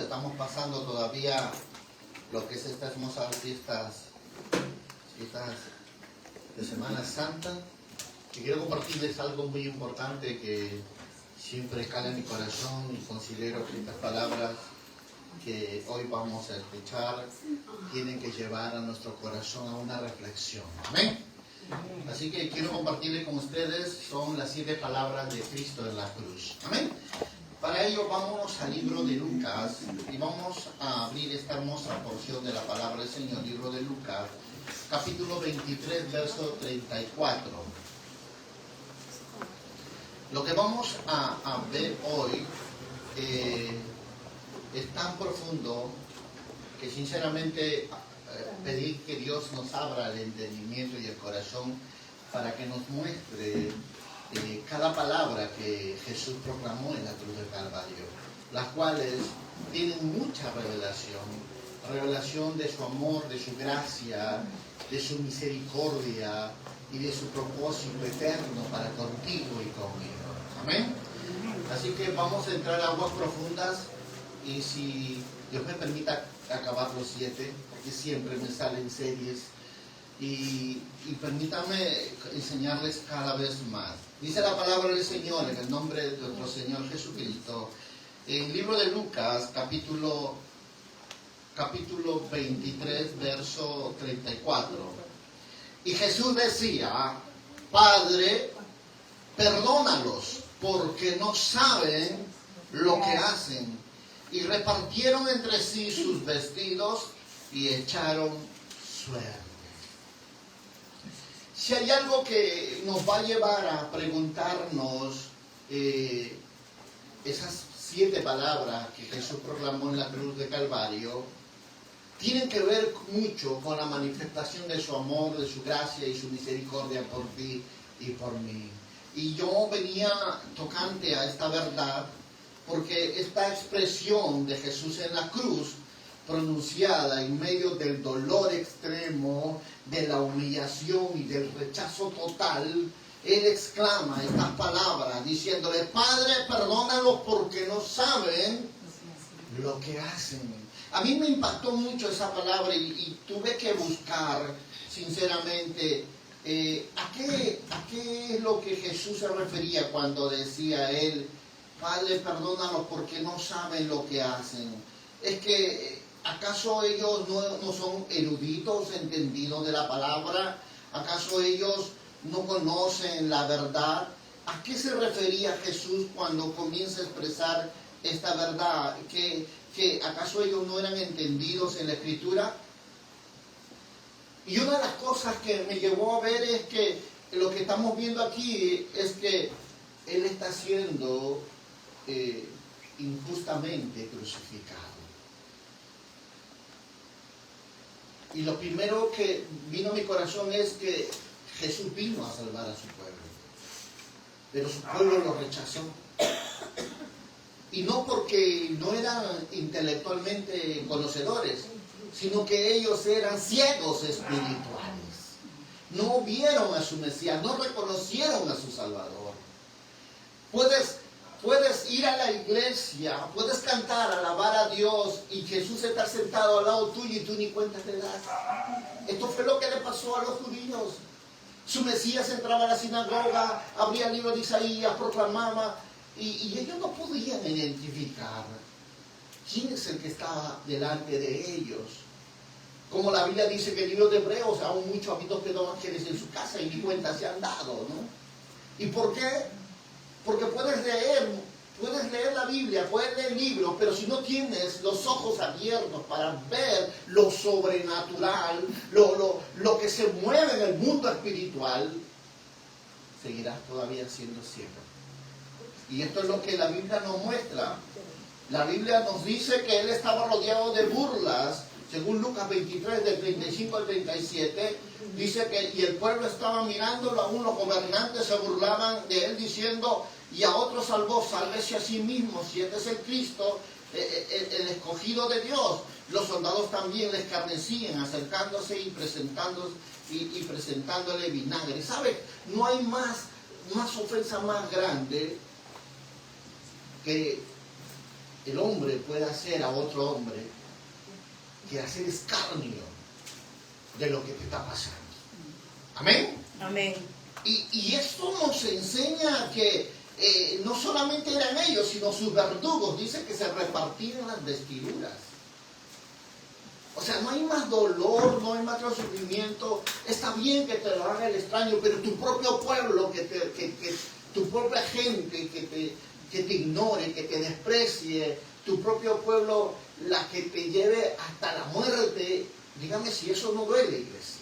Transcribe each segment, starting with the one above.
Estamos pasando todavía lo que es estas hermosas fiestas de Semana Santa. Y quiero compartirles algo muy importante que siempre cala en mi corazón y considero que estas palabras que hoy vamos a escuchar tienen que llevar a nuestro corazón a una reflexión. Amén. Así que quiero compartirles con ustedes, son las 7 palabras de Cristo en la cruz. Amén. Para ello vamos al libro de Lucas y vamos a abrir esta hermosa porción de la palabra del Señor, libro de Lucas, capítulo 23, verso 34. Lo que vamos a ver hoy es tan profundo que sinceramente pedir que Dios nos abra el entendimiento y el corazón para que nos muestre cada palabra que Jesús proclamó en la cruz del Calvario, las cuales tienen mucha revelación de su amor, de su gracia, de su misericordia y de su propósito eterno para contigo y conmigo. Amén. Así que vamos a entrar a aguas profundas y si Dios me permita acabar los 7, porque siempre me salen series, y permítanme enseñarles cada vez más. Dice la palabra del Señor en el nombre de nuestro Señor Jesucristo, en el libro de Lucas, capítulo 23, verso 34. Y Jesús decía: Padre, perdónalos, porque no saben lo que hacen. Y repartieron entre sí sus vestidos y echaron suerte. Si hay algo que nos va a llevar a preguntarnos esas 7 palabras que Jesús proclamó en la cruz de Calvario, tienen que ver mucho con la manifestación de su amor, de su gracia y su misericordia por ti y por mí. Y yo venía tocante a esta verdad porque esta expresión de Jesús en la cruz, pronunciada en medio del dolor extremo, de la humillación y del rechazo total, Él exclama estas palabras diciéndole: Padre, perdónalos porque no saben lo que hacen. A mí me impactó mucho esa palabra y tuve que buscar sinceramente a qué es lo que Jesús se refería cuando decía Él: Padre, perdónalos porque no saben lo que hacen. Es que ¿acaso ellos no son eruditos, entendidos de la palabra? ¿Acaso ellos no conocen la verdad? ¿A qué se refería Jesús cuando comienza a expresar esta verdad? ¿Que acaso ellos no eran entendidos en la Escritura? Y una de las cosas que me llevó a ver es que lo que estamos viendo aquí es que Él está siendo injustamente crucificado. Y lo primero que vino a mi corazón es que Jesús vino a salvar a su pueblo, pero su pueblo lo rechazó. Y no porque no eran intelectualmente conocedores, sino que ellos eran ciegos espirituales. No vieron a su Mesías, no reconocieron a su Salvador. Puedes ir a la iglesia, puedes cantar, alabar a Dios y Jesús está sentado al lado tuyo y tú ni cuenta te das. Esto fue lo que le pasó a los judíos. Su Mesías entraba a la sinagoga, abría el libro de Isaías, proclamaba y ellos no podían identificar quién es el que estaba delante de ellos. Como la Biblia dice que el libro de Hebreos, aún muchos habitos ángeles en su casa y ni cuenta se han dado, ¿no? ¿Y por qué? Porque puedes leer la Biblia, puedes leer libros, pero si no tienes los ojos abiertos para ver lo sobrenatural, lo que se mueve en el mundo espiritual, seguirás todavía siendo ciego. Y esto es lo que la Biblia nos muestra. La Biblia nos dice que Él estaba rodeado de burlas. Según Lucas 23, del 35 al 37, dice que y el pueblo estaba mirándolo, aún los gobernantes se burlaban de él diciendo: y a otro salvó, sálvese a sí mismo, si este es el Cristo, el escogido de Dios. Los soldados también le escarnecían, acercándose y presentándole vinagre. ¿Sabe? No hay más ofensa más grande que el hombre puede hacer a otro hombre que hacer escarnio de lo que te está pasando. Amén. Amén. Y esto nos enseña que no solamente eran ellos, sino sus verdugos. Dice que se repartían las vestiduras. O sea, no hay más dolor, no hay más sufrimiento. Está bien que te lo haga el extraño, pero tu propio pueblo, tu propia gente que te ignore, que te desprecie, tu propio pueblo, la que te lleve hasta la muerte. Dígame si eso no duele, iglesia.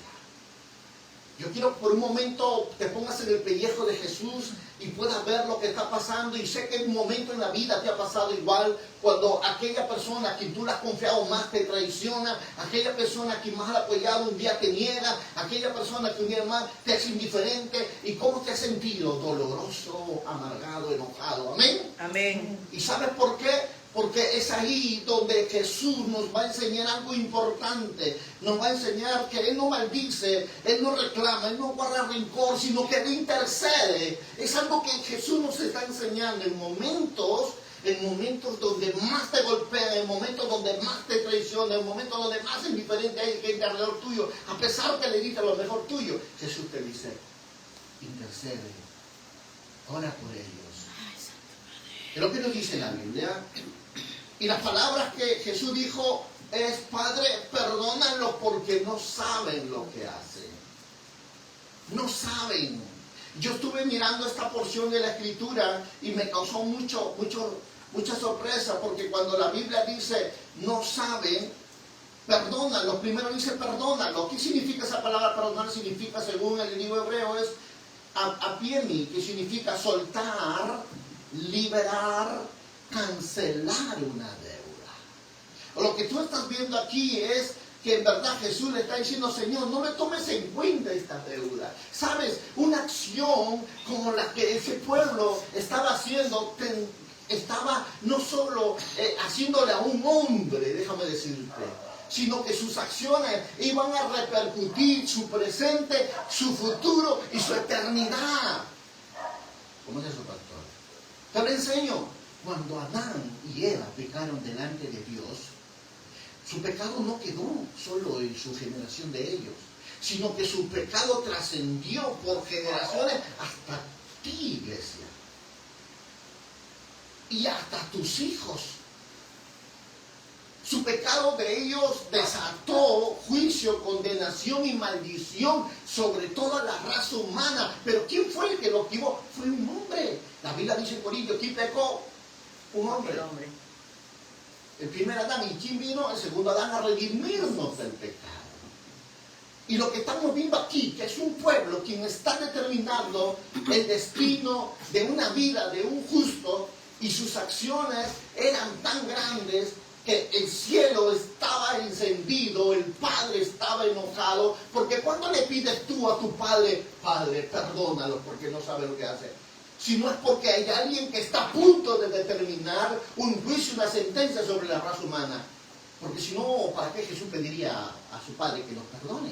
Yo quiero por un momento te pongas en el pellejo de Jesús y puedas ver lo que está pasando. Y sé que en un momento en la vida te ha pasado igual, cuando aquella persona a quien tú le has confiado más te traiciona, aquella persona a quien más has apoyado un día te niega, aquella persona que un día más te es indiferente. ¿Y cómo te has sentido? Doloroso, amargado, enojado. Amén. Amén. ¿Y sabes por qué? Porque es ahí donde Jesús nos va a enseñar algo importante. Nos va a enseñar que Él no maldice, Él no reclama, Él no guarda rencor, sino que Él intercede. Es algo que Jesús nos está enseñando en momentos donde más te golpean, en momentos donde más te traicionan, en momentos donde más indiferente hay gente alrededor tuyo. A pesar que le diste lo mejor tuyo, Jesús te dice, intercede, ora por ellos. Es lo que nos dice la Biblia. Y las palabras que Jesús dijo es, Padre, perdónalo porque no saben lo que hacen. No saben. Yo estuve mirando esta porción de la Escritura y me causó mucha sorpresa, porque cuando la Biblia dice, no saben, perdónalo. Primero dice, perdónalo. ¿Qué significa esa palabra perdonar? Significa, según el libro hebreo, es apiemi, que significa soltar, liberar, cancelar una deuda. Lo que tú estás viendo aquí es que en verdad Jesús le está diciendo, Señor, no me tomes en cuenta esta deuda. ¿Sabes? Una acción como la que ese pueblo estaba haciendo, estaba no solo haciéndole a un hombre, déjame decirte, sino que sus acciones iban a repercutir su presente, su futuro y su eternidad. ¿Cómo es eso, pastor? Te lo enseño. Cuando Adán y Eva pecaron delante de Dios, su pecado no quedó solo en su generación de ellos, sino que su pecado trascendió por generaciones hasta ti, iglesia, y hasta tus hijos. Su pecado de ellos desató juicio, condenación y maldición sobre toda la raza humana. Pero ¿quién fue el que lo activó? Fue un hombre. La Biblia dice en Corintios, ¿quién pecó? Un hombre. El primer Adán. ¿Y quién vino? El segundo Adán, a redimirnos del pecado. Y lo que estamos viendo aquí, que es un pueblo quien está determinando el destino de una vida de un justo, y sus acciones eran tan grandes que el cielo estaba encendido, el Padre estaba enojado, porque cuando le pides tú a tu Padre, Padre, perdónalo porque no sabe lo que hace, si no es porque hay alguien que está a punto de determinar un juicio, una sentencia sobre la raza humana. Porque si no, ¿para qué Jesús pediría a su Padre que nos perdone?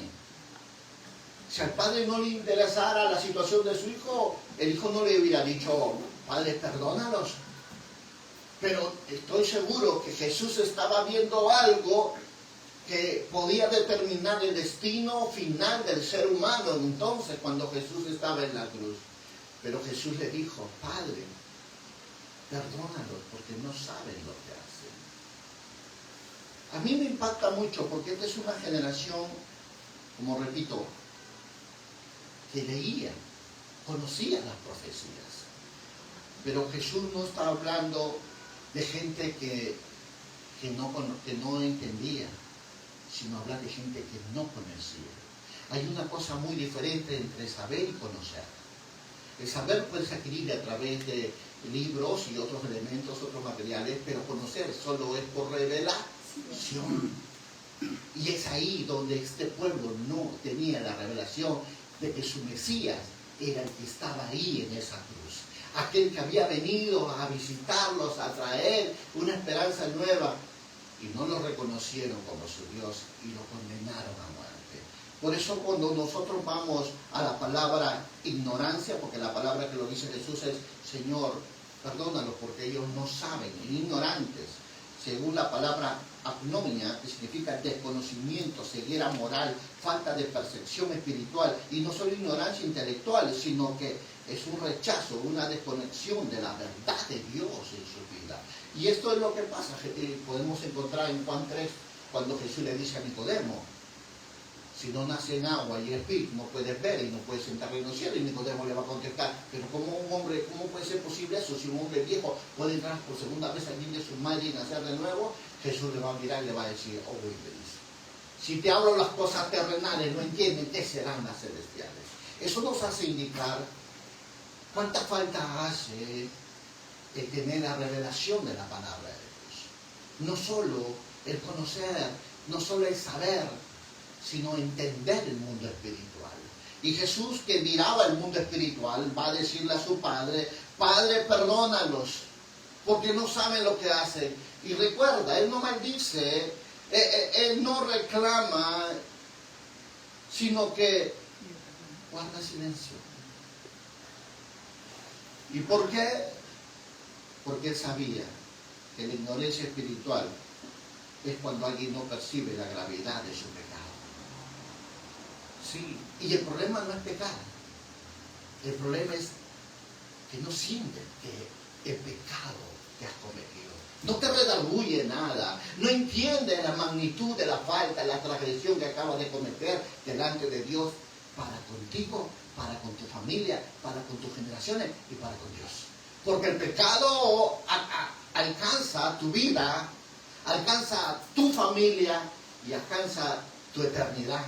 Si al Padre no le interesara la situación de su Hijo, el Hijo no le hubiera dicho, Padre, perdónalos. Pero estoy seguro que Jesús estaba viendo algo que podía determinar el destino final del ser humano entonces, cuando Jesús estaba en la cruz. Pero Jesús le dijo, Padre, perdónalos porque no saben lo que hacen. A mí me impacta mucho porque esta es una generación, como repito, que leía, conocía las profecías. Pero Jesús no está hablando de gente que no entendía, sino hablar de gente que no conocía. Hay una cosa muy diferente entre saber y conocer. El saber puede se adquirir a través de libros y otros elementos, otros materiales, pero conocer solo es por revelación. Y es ahí donde este pueblo no tenía la revelación de que su Mesías era el que estaba ahí en esa cruz. Aquel que había venido a visitarlos, a traer una esperanza nueva, y no lo reconocieron como su Dios y lo condenaron a muerte. Por eso cuando nosotros vamos a la palabra ignorancia, porque la palabra que lo dice Jesús es, Señor, perdónalos porque ellos no saben, ignorantes. Según la palabra agnomia, que significa desconocimiento, ceguera moral, falta de percepción espiritual, y no solo ignorancia intelectual, sino que es un rechazo, una desconexión de la verdad de Dios en su vida. Y esto es lo que pasa, podemos encontrar en Juan 3, cuando Jesús le dice a Nicodemo, si no nace en agua y espíritu, no puedes ver y no puedes entrar en los cielos. Y Nicodemo le va a contestar, pero ¿cómo puede ser posible eso? Si un hombre viejo puede entrar por segunda vez al vientre de su madre y nacer de nuevo, Jesús le va a mirar y le va a decir, oh, le dice, si te hablo las cosas terrenales, no entienden qué serán las celestiales. Eso nos hace indicar cuánta falta hace el tener la revelación de la palabra de Dios. No solo el conocer, no solo el saber, sino entender el mundo espiritual. Y Jesús, que miraba el mundo espiritual, va a decirle a su Padre, Padre, perdónalos, porque no saben lo que hacen. Y recuerda, Él no maldice, Él no reclama, sino que guarda silencio. ¿Y por qué? Porque Él sabía que la ignorancia espiritual es cuando alguien no percibe la gravedad de su pecado. Sí, y el problema no es pecar. El problema es que no sientes que el pecado que has cometido. No te redarguye nada. No entiendes la magnitud de la falta, la transgresión que acabas de cometer delante de Dios para contigo, para con tu familia, para con tus generaciones y para con Dios. Porque el pecado alcanza tu vida, alcanza tu familia y alcanza tu eternidad.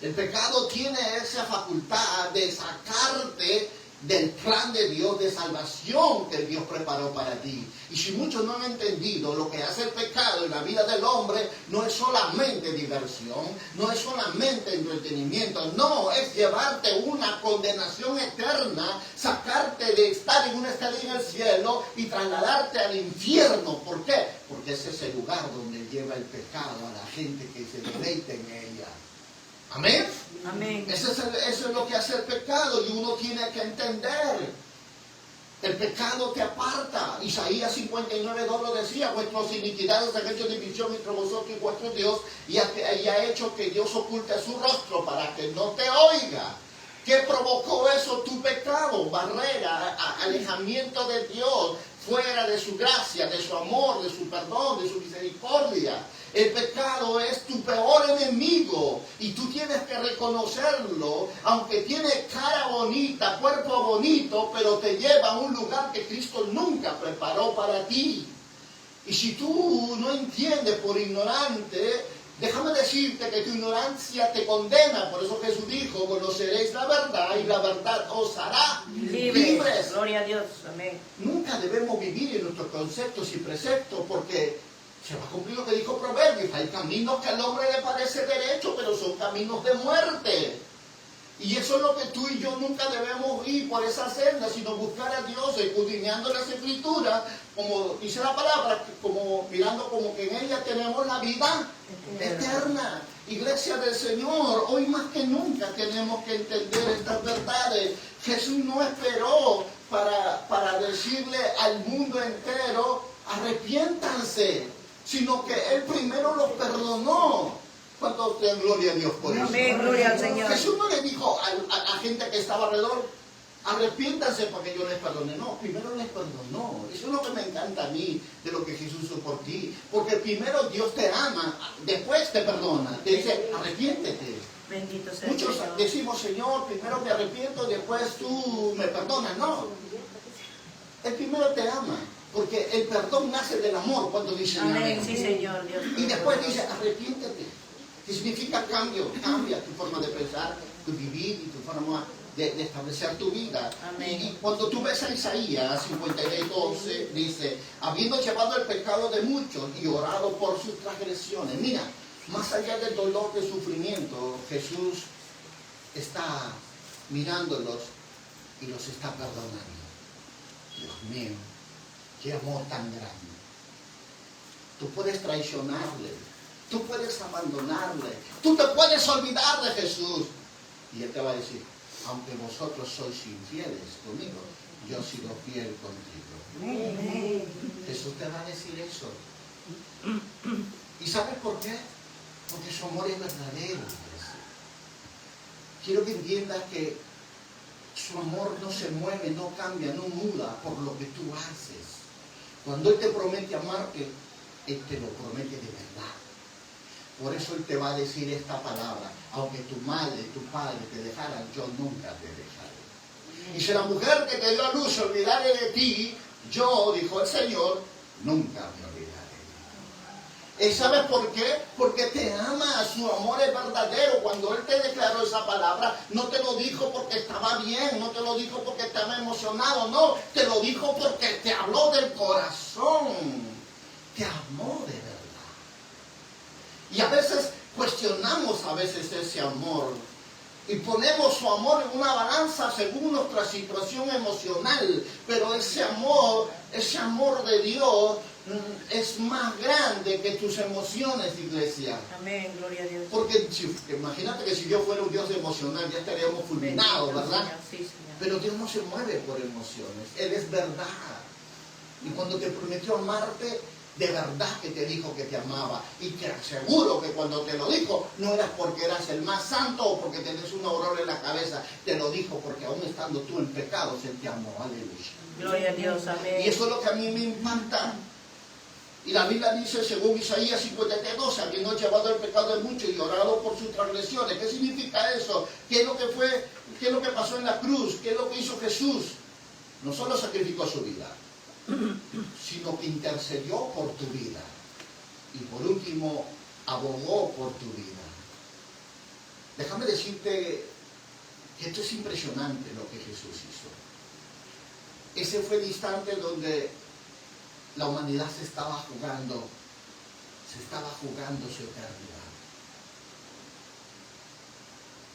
El pecado tiene esa facultad de sacarte del plan de Dios de salvación que Dios preparó para ti. Y si muchos no han entendido, lo que hace el pecado en la vida del hombre no es solamente diversión, no es solamente entretenimiento, no, es llevarte una condenación eterna, sacarte de estar en una estadía en el cielo y trasladarte al infierno. ¿Por qué? Porque ese es el lugar donde lleva el pecado a la gente que se deleita en ella. ¿Amén? Amén. Eso es lo que hace el pecado y uno tiene que entender. El pecado te aparta. Isaías 59:2 lo decía, vuestras iniquidades han hecho división entre vosotros y vuestro Dios y ha hecho que Dios oculte su rostro para que no te oiga. ¿Qué provocó eso? Tu pecado, barrera, alejamiento de Dios, fuera de su gracia, de su amor, de su perdón, de su misericordia. El pecado es tu peor enemigo y tú tienes que reconocerlo, aunque tiene cara bonita, cuerpo bonito, pero te lleva a un lugar que Cristo nunca preparó para ti. Y si tú no entiendes por ignorante, déjame decirte que tu ignorancia te condena. Por eso Jesús dijo, conoceréis la verdad y la verdad os hará libres. Gloria a Dios, amén. Nunca debemos vivir en nuestros conceptos y preceptos porque se va a cumplir lo que dijo Proverbios. Hay caminos que al hombre le parece derecho, pero son caminos de muerte. Y eso es lo que tú y yo nunca debemos ir por esa senda, sino buscar a Dios, escudriñando las Escrituras, como dice la palabra, como mirando como que en ella tenemos la vida eterna. Iglesia del Señor, hoy más que nunca tenemos que entender estas verdades. Jesús no esperó para decirle al mundo entero, arrepiéntanse, sino que Él primero los perdonó. ¿Cuántos den gloria a Dios por eso? Amén, gloria al Señor. Jesús no le dijo a gente que estaba alrededor, arrepiéntanse para que yo les perdone. No, primero les perdonó. Eso es lo que me encanta a mí de lo que Jesús hizo por ti. Porque primero Dios te ama, después te perdona. Te dice, arrepiéntete. Bendito sea Muchos el Señor. decimos, Señor, primero me arrepiento, después tú me perdonas. No. Él primero te ama. Porque el perdón nace del amor cuando dice Amén, sí, Señor. Dios. y después dice, arrepiéntete. Que significa cambio, cambia tu forma de pensar, tu vivir y tu forma de establecer tu vida. Amén. Y cuando tú ves a Isaías 56:12, dice, habiendo llevado el pecado de muchos y orado por sus transgresiones. Mira, más allá del dolor, del sufrimiento, Jesús está mirándolos y los está perdonando. Dios mío, qué amor tan grande. Tú puedes traicionarle. Tú puedes abandonarle. Tú te puedes olvidar de Jesús. Y Él te va a decir, aunque vosotros sois infieles conmigo, yo he sido fiel contigo. Amén. Jesús te va a decir eso. ¿Y sabes por qué? Porque su amor es verdadero, iglesia. Quiero que entiendas que su amor no se mueve, no cambia, no muda por lo que tú haces. Cuando Él te promete amarte, Él te lo promete de verdad. Por eso Él te va a decir esta palabra: aunque tu madre y tu padre te dejaran, yo nunca te dejaré. Y si la mujer que te dio a luz se olvidare de ti, yo, dijo el Señor, nunca me olvidaré. ¿Y sabes por qué? Porque te ama, su amor es verdadero. Cuando Él te declaró esa palabra, no te lo dijo porque estaba bien, no te lo dijo porque estaba emocionado, no, te lo dijo porque te habló del corazón, te amó de verdad. Y a veces cuestionamos ese amor y ponemos su amor en una balanza según nuestra situación emocional, pero ese amor de Dios es más grande que tus emociones, iglesia. Amén, gloria a Dios. Porque imagínate que si Dios fuera un Dios emocional ya estaríamos fulminados, Bendito, ¿verdad? Señor. Sí, Señor. Pero Dios no se mueve por emociones, Él es verdad. Y cuando te prometió amarte, de verdad que te dijo que te amaba. Y te aseguro que cuando te lo dijo, no era porque eras el más santo o porque tenés una aurora en la cabeza. Te lo dijo porque aún estando tú en pecados, Él te amó. Aleluya. Gloria a Dios, amén. Y eso es lo que a mí me impacta. Y la Biblia dice, según Isaías 53:12, habiendo llevado el pecado de muchos y orado por sus transgresiones. ¿Qué significa eso? ¿Qué es lo que fue? ¿Qué es lo que pasó en la cruz? ¿Qué es lo que hizo Jesús? No solo sacrificó su vida, sino que intercedió por tu vida. Y por último, abogó por tu vida. Déjame decirte que esto es impresionante lo que Jesús hizo. Ese fue el instante donde la humanidad se estaba jugando su eternidad.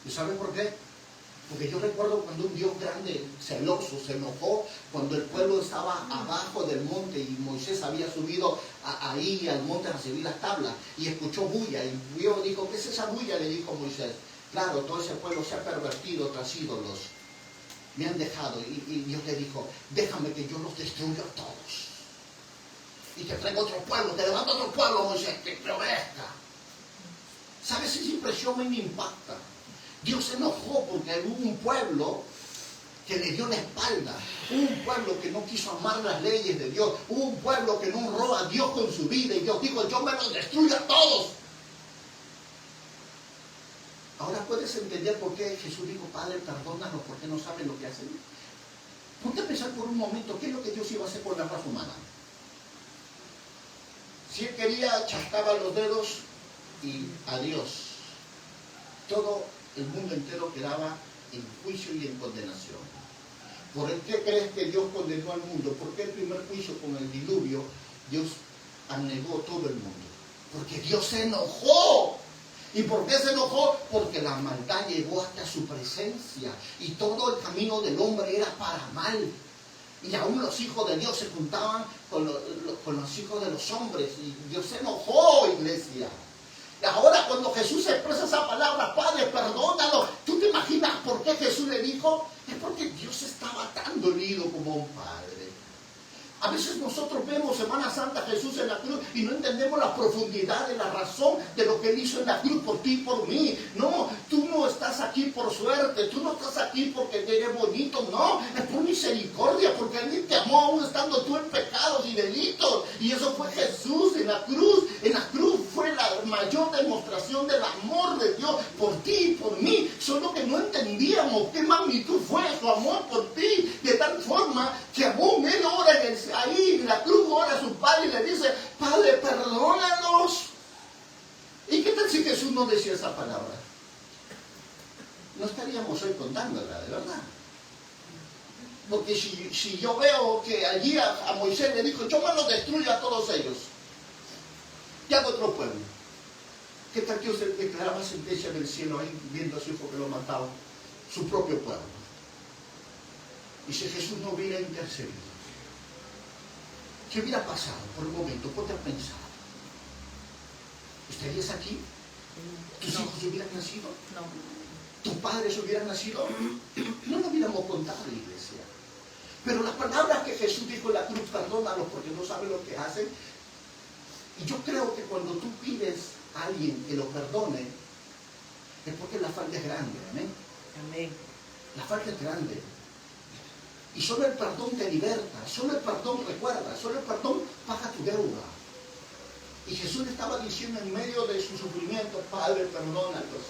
¿Y saben por qué? Porque yo recuerdo cuando un Dios grande, celoso, se enojó cuando el pueblo estaba abajo del monte y Moisés había subido ahí al monte a recibir las tablas y escuchó bulla. Y Dios dijo, ¿qué es esa bulla? Le dijo Moisés. Claro, todo ese pueblo se ha pervertido tras ídolos. Me han dejado. Y Dios le dijo, déjame que yo los destruya a todos. Y te traigo otro pueblo, te levanto otro pueblo, Moisés, que te obedezca. ¿Sabes? Esa impresión me impacta. Dios se enojó porque hubo un pueblo que le dio la espalda, un pueblo que no quiso amar las leyes de Dios, un pueblo que no honró a Dios con su vida y Dios dijo, yo me los destruyo a todos. Ahora puedes entender por qué Jesús dijo, Padre, perdónalos porque no saben lo que hacen. Ponte a pensar por un momento, ¿qué es lo que Dios iba a hacer con la raza humana? Si Él quería, chascaba los dedos y adiós. Todo el mundo entero quedaba en juicio y en condenación. ¿Por qué crees que Dios condenó al mundo? ¿Por qué el primer juicio con el diluvio Dios anegó todo el mundo? Porque Dios se enojó. ¿Y por qué se enojó? Porque la maldad llegó hasta su presencia y todo el camino del hombre era para mal. Y aún los hijos de Dios se juntaban con los hijos de los hombres y Dios se enojó, iglesia. Y ahora cuando Jesús expresa esa palabra, Padre, perdónalo, ¿tú te imaginas por qué Jesús le dijo? Es porque Dios estaba tan dolido como un padre. A veces nosotros vemos Semana Santa Jesús en la cruz y no entendemos la profundidad de la razón de lo que Él hizo en la cruz por ti y por mí. No, tú no estás aquí por suerte, tú no estás aquí porque te eres bonito, no, es por misericordia, porque Él te amó aún estando tú en pecados y delitos. Y eso fue Jesús en la cruz. En la cruz fue la mayor demostración del amor de Dios por ti y por mí. Solo que no entendíamos qué magnitud fue su amor por ti, de tal forma que aún Él ora ahí en la cruz, ora a su Padre y le dice, Padre, perdónanos. ¿Y qué tal si Jesús no decía esa palabra? No estaríamos hoy contándola, de verdad. Porque si yo veo que allí a Moisés le dijo, yo me los destruyo a todos ellos, y hago otro pueblo. ¿Qué tal que Dios declaraba sentencia del cielo ahí, viendo a su hijo que lo mataba? Su propio pueblo. Y si Jesús no hubiera intercedido, ¿qué hubiera pasado? Por un momento, ponte a pensar. ¿Estarías aquí? ¿Tus hijos hubieran nacido? No. ¿Tus padres hubieran nacido? No lo hubiéramos contado, iglesia. Pero la palabra que Jesús dijo en la cruz, perdónalos porque no saben lo que hacen. Y yo creo que cuando tú pides a alguien que lo perdone, es porque la falta es grande. Amén. Amén. La falta es grande. Y solo el perdón te liberta, solo el perdón recuerda, solo el perdón paga tu deuda. Y Jesús le estaba diciendo en medio de su sufrimiento, Padre, perdónalos.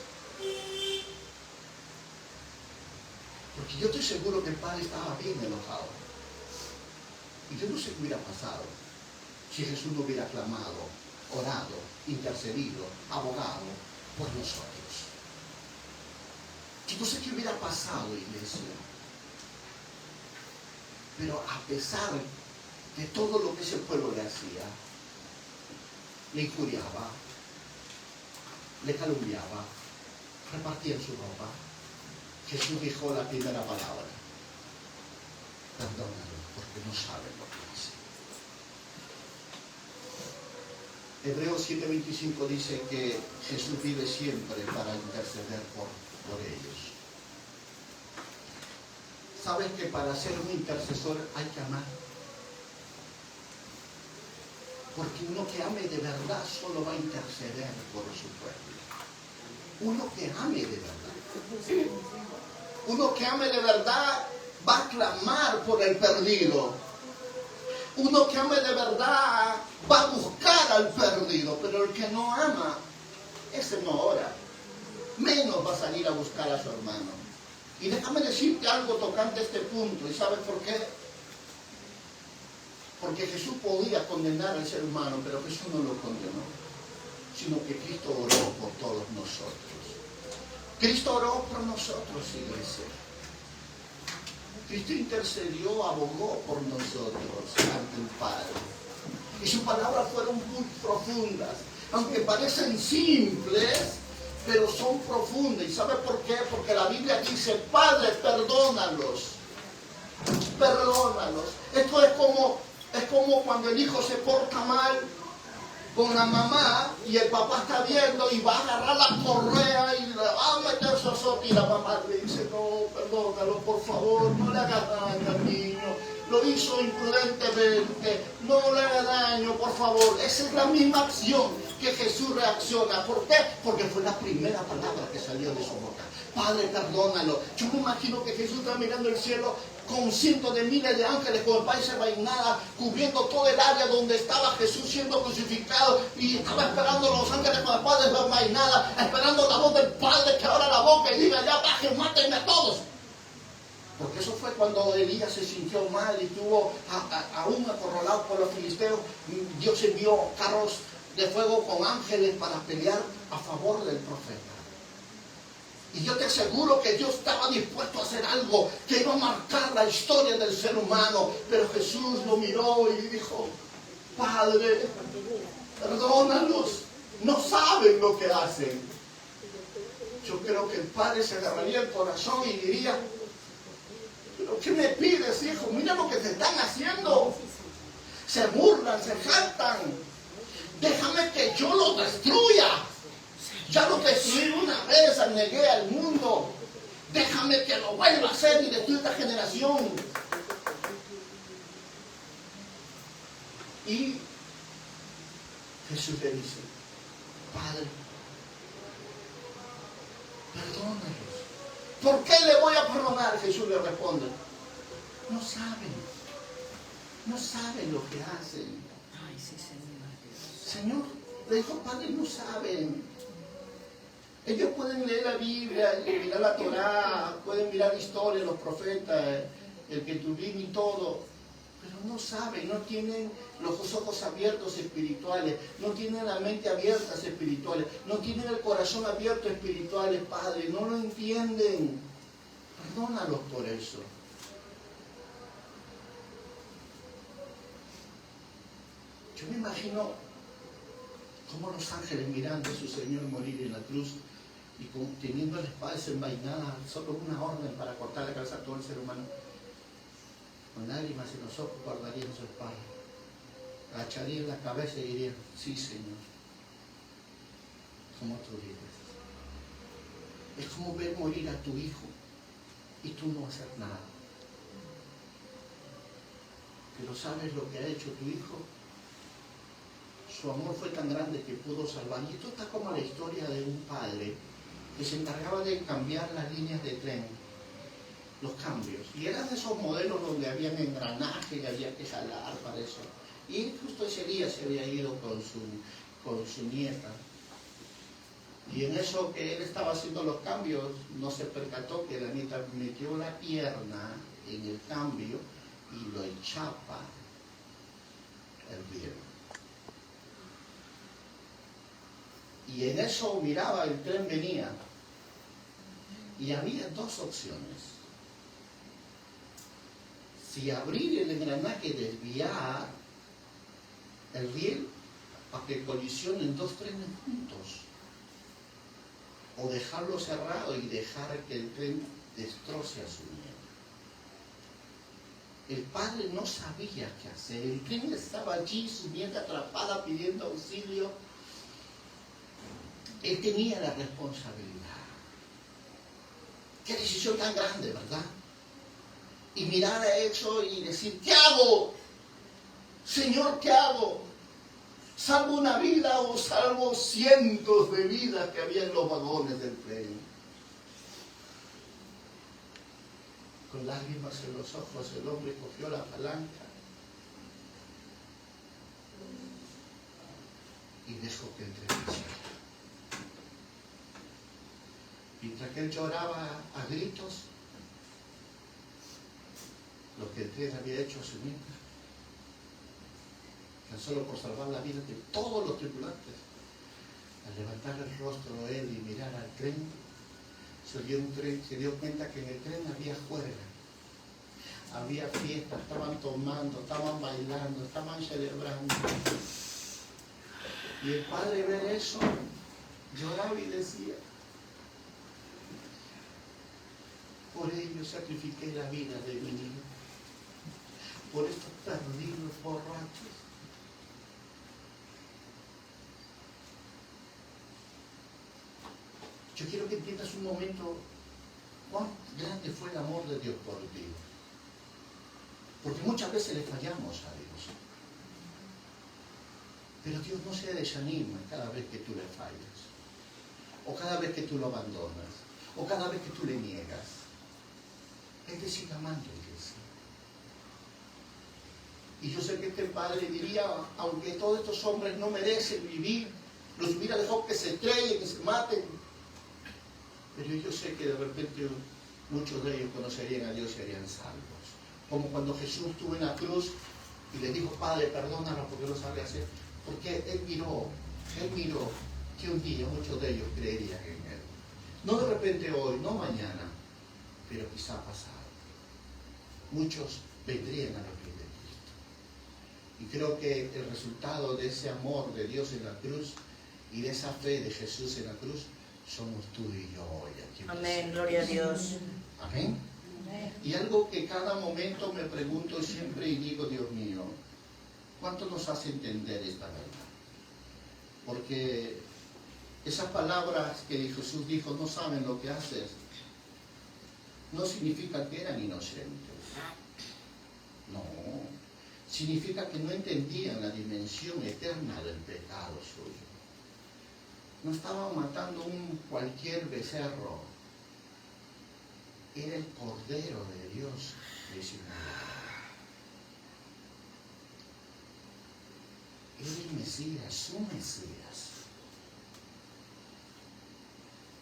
Porque yo estoy seguro que el Padre estaba bien enojado. Y yo no sé qué hubiera pasado si Jesús no hubiera clamado, orado, intercedido, abogado por nosotros. Yo no sé qué hubiera pasado, iglesia. Pero a pesar de todo lo que ese pueblo le hacía, le injuriaba, le calumniaba, repartían su ropa, Jesús dijo la primera palabra: perdónalo, porque no saben lo que hacen. Hebreos 7:25 dice que Jesús vive siempre para interceder por ellos. ¿Sabes que para ser un intercesor hay que amar? Porque uno que ame de verdad solo va a interceder por su pueblo. Uno que ame de verdad. Uno que ame de verdad va a clamar por el perdido. Uno que ame de verdad va a buscar al perdido. Pero el que no ama, ese no ora. Menos va a salir a buscar a su hermano. Y déjame decirte algo tocante este punto. ¿Y sabes por qué? Porque Jesús podía condenar al ser humano, pero Jesús no lo condenó, sino que Cristo oró por todos nosotros. Cristo oró por nosotros, iglesia. Cristo intercedió, abogó por nosotros ante el Padre. Y sus palabras fueron muy profundas, aunque parecen simples, pero son profundas. ¿Y sabe por qué? Porque la Biblia dice: Padre, perdónalos. Perdónalos. Esto es como cuando el hijo se porta mal con la mamá y el papá está viendo y va a agarrar la correa y le va a meter su azote, y la mamá le dice: no, perdónalo, por favor, no le hagas daño al niño, lo hizo imprudentemente, no le haga daño, por favor. Esa es la misma acción que Jesús reacciona. ¿Por qué? Porque fue la primera palabra que salió de su boca: Padre, perdónalo. Yo me imagino que Jesús está mirando el cielo con cientos de miles de ángeles con el país envainada, cubriendo todo el área donde estaba Jesús siendo crucificado, y estaba esperando los ángeles con el Padre envainada, esperando la voz del Padre que abra la boca y diga: ya bajen, mátenme a todos. Porque eso fue cuando Elías se sintió mal y estuvo aún acorralado por los filisteos. Dios envió carros de fuego con ángeles para pelear a favor del profeta. Y yo te aseguro que Dios estaba dispuesto a hacer algo que iba a marcar la historia del ser humano. Pero Jesús lo miró y dijo: Padre, perdónalos, no saben lo que hacen. Yo creo que el Padre se agarraría el corazón y diría: ¿pero qué me pides, hijo? Mira lo que te están haciendo. Se burlan, se jactan. Déjame que yo los destruya. Ya lo destruí una vez, negué al mundo. Déjame que lo vuelva a hacer y destruya esta generación. Y Jesús le dice: Padre, perdónalos. ¿Por qué le voy a perdonar? Jesús le responde: no saben lo que hacen. Ay, sí, Señor, le dijo: Padre, no saben. Ellos pueden leer la Biblia, mirar la Torá, pueden mirar la historia, los profetas, el Ketubim y todo, pero no saben, no tienen los ojos abiertos espirituales, no tienen la mente abierta espirituales, no tienen el corazón abierto espirituales, Padre, no lo entienden. Perdónalos por eso. Yo me imagino cómo los ángeles mirando a su Señor morir en la cruz y teniendo la espada desenvainada, solo una orden para cortar la cabeza a todo el ser humano, con lágrimas en los ojos guardarían su espada, agacharían la cabeza y dirían: sí, Señor, como tú dices. Es como ver morir a tu hijo y tú no hacer nada. Pero ¿sabes lo que ha hecho tu hijo? Su amor fue tan grande que pudo salvar. Y esto está como la historia de un padre que se encargaba de cambiar las líneas de tren, los cambios. Y eran de esos modelos donde había engranaje y había que jalar para eso. Y justo ese día se había ido con su nieta. Y en eso que él estaba haciendo los cambios, no se percató que la nieta metió la pierna en el cambio y lo enchapa el riel. Y en eso miraba, el tren venía. Y había dos opciones. Si abrir el engranaje y desviar el riel para que colisionen dos trenes juntos, o dejarlo cerrado y dejar que el tren destroce a su nieta. El padre no sabía qué hacer. El tren estaba allí, su nieta atrapada pidiendo auxilio. Él tenía la responsabilidad. Qué decisión tan grande, ¿verdad? Y mirar a eso y decir, ¿qué hago? Señor, ¿qué hago? ¿Salvo una vida o salvo cientos de vidas que había en los vagones del tren? Con lágrimas en los ojos, el hombre cogió la palanca y dejó que el tren pasara. Mientras que él lloraba a gritos, lo que el tren había hecho a su nieta, tan solo por salvar la vida de todos los tripulantes, al levantar el rostro él y mirar al tren, se dio cuenta que en el tren había juerga, había fiesta, estaban tomando, estaban bailando, estaban celebrando. Y el padre ver eso, lloraba y decía, por ello sacrifiqué la vida de mi niño, por estos perdidos borrachos. Yo quiero que entiendas un momento cuán grande fue el amor de Dios por ti. Porque muchas veces le fallamos a Dios. Pero Dios no se desanima cada vez que tú le fallas. O cada vez que tú lo abandonas. O cada vez que tú le niegas. Él te sigue amando, iglesia. Y yo sé que este padre diría, aunque todos estos hombres no merecen vivir, los hubiera dejado que se estrellen, que se maten. Pero yo sé que de repente muchos de ellos conocerían a Dios y serían salvos. Como cuando Jesús estuvo en la cruz y le dijo, Padre, perdónanos porque no sabe hacer. Porque Él miró que un día muchos de ellos creerían en Él. No de repente hoy, no mañana, pero quizá pasado. Muchos vendrían a los pies de Cristo. Y creo que el resultado de ese amor de Dios en la cruz y de esa fe de Jesús en la cruz somos tú y yo hoy aquí. Amén, gloria a Dios. Amén. Y algo que cada momento me pregunto siempre y digo, Dios mío, ¿cuánto nos hace entender esta verdad? Porque esas palabras que Jesús dijo, no saben lo que haces, no significa que eran inocentes. No, significa que no entendían la dimensión eterna del pecado suyo. No estaban matando un cualquier becerro. Era el Cordero de Dios designado. Era el Mesías, su Mesías.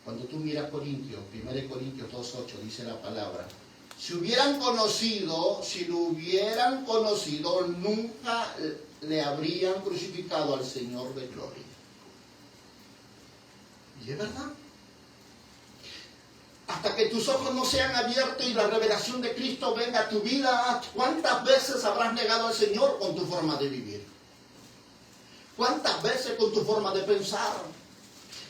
Cuando tú miras Corintios, 1 Corintios 2:8 dice la palabra, si lo hubieran conocido, nunca le habrían crucificado al Señor de gloria. Y es verdad. Hasta que tus ojos no sean abiertos y la revelación de Cristo venga a tu vida, ¿cuántas veces habrás negado al Señor con tu forma de vivir? ¿Cuántas veces con tu forma de pensar?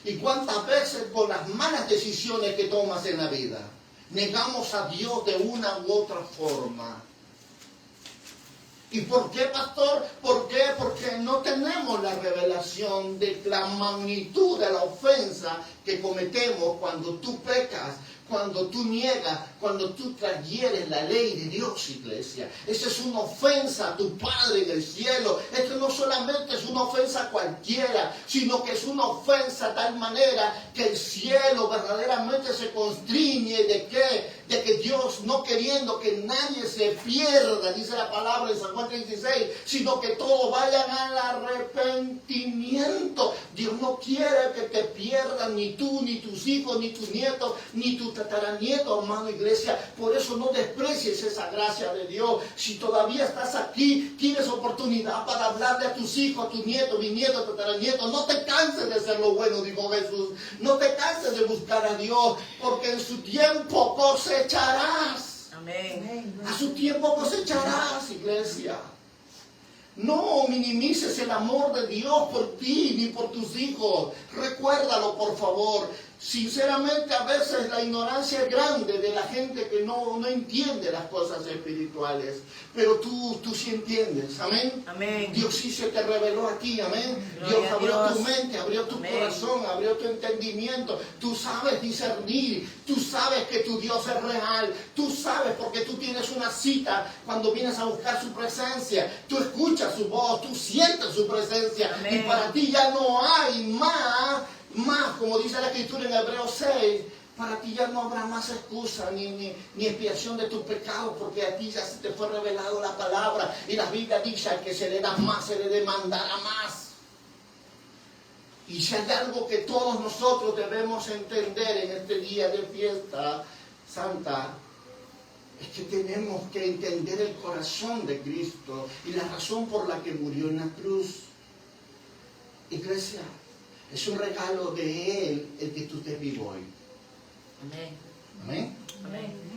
¿Y cuántas veces con las malas decisiones que tomas en la vida? Negamos a Dios de una u otra forma. ¿Y por qué, pastor? ¿Por qué? Porque no tenemos la revelación de la magnitud de la ofensa que cometemos cuando tú pecas, cuando tú niegas, cuando tú transgredes la ley de Dios, iglesia. Esa es una ofensa a tu Padre en el cielo. Esto no solamente es una ofensa a cualquiera, sino que es una ofensa de tal manera que el cielo verdaderamente se constriñe de que Dios, no queriendo que nadie se pierda, dice la palabra en San Juan 16, sino que todos vayan al arrepentimiento. Dios no quiere que te pierdan ni tú, ni tus hijos, ni tus nietos, ni tu tataranieto, hermano iglesia. Por eso no desprecies esa gracia de Dios. Si todavía estás aquí, tienes oportunidad para hablarle a tus hijos, a tus nietos, bisnietos, tataranietos. No te canses de hacer lo bueno, dijo Jesús. No te canses de buscar a Dios, porque en su tiempo cosecharás. Amén. A su tiempo cosecharás, iglesia. No minimices el amor de Dios por ti ni por tus hijos. Recuérdalo, por favor. Sinceramente, a veces la ignorancia es grande de la gente que no entiende las cosas espirituales. Pero tú sí entiendes. Amén. Amén. Dios sí se te reveló a ti. Amén. Gloria Dios a abrió Dios. tu mente, abrió tu Amén. corazón, abrió tu entendimiento. Tú sabes discernir. Tú sabes que tu Dios es real. Tú sabes porque tú tienes una cita cuando vienes a buscar su presencia. Tú escuchas su voz, tú sientes su presencia. Amén. Y para ti ya no hay más, como dice la Escritura en Hebreos 6, para ti ya no habrá más excusa ni expiación de tus pecados, porque a ti ya se te fue revelado la palabra. Y la Biblia dice: al que se le da más, se le demandará más. Y si hay algo que todos nosotros debemos entender en este día de fiesta santa, es que tenemos que entender el corazón de Cristo y la razón por la que murió en la cruz. Iglesia, es un regalo de Él el que tú estés vivo hoy. Amén. Amén. Amén.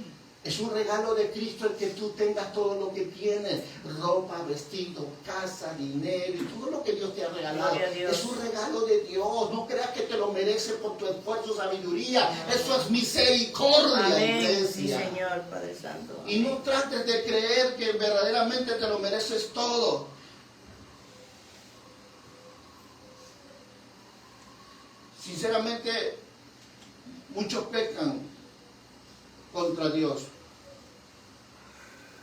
Es un regalo de Cristo el que tú tengas todo lo que tienes: ropa, vestido, casa, dinero y todo lo que Dios te ha regalado. Gloria a Dios. Es un regalo de Dios. No creas que te lo mereces por tu esfuerzo, sabiduría. Eso es misericordia, Amén. iglesia. Sí, Señor, Padre Santo. Y no trates de creer que verdaderamente te lo mereces todo. Sinceramente, muchos pecan contra Dios,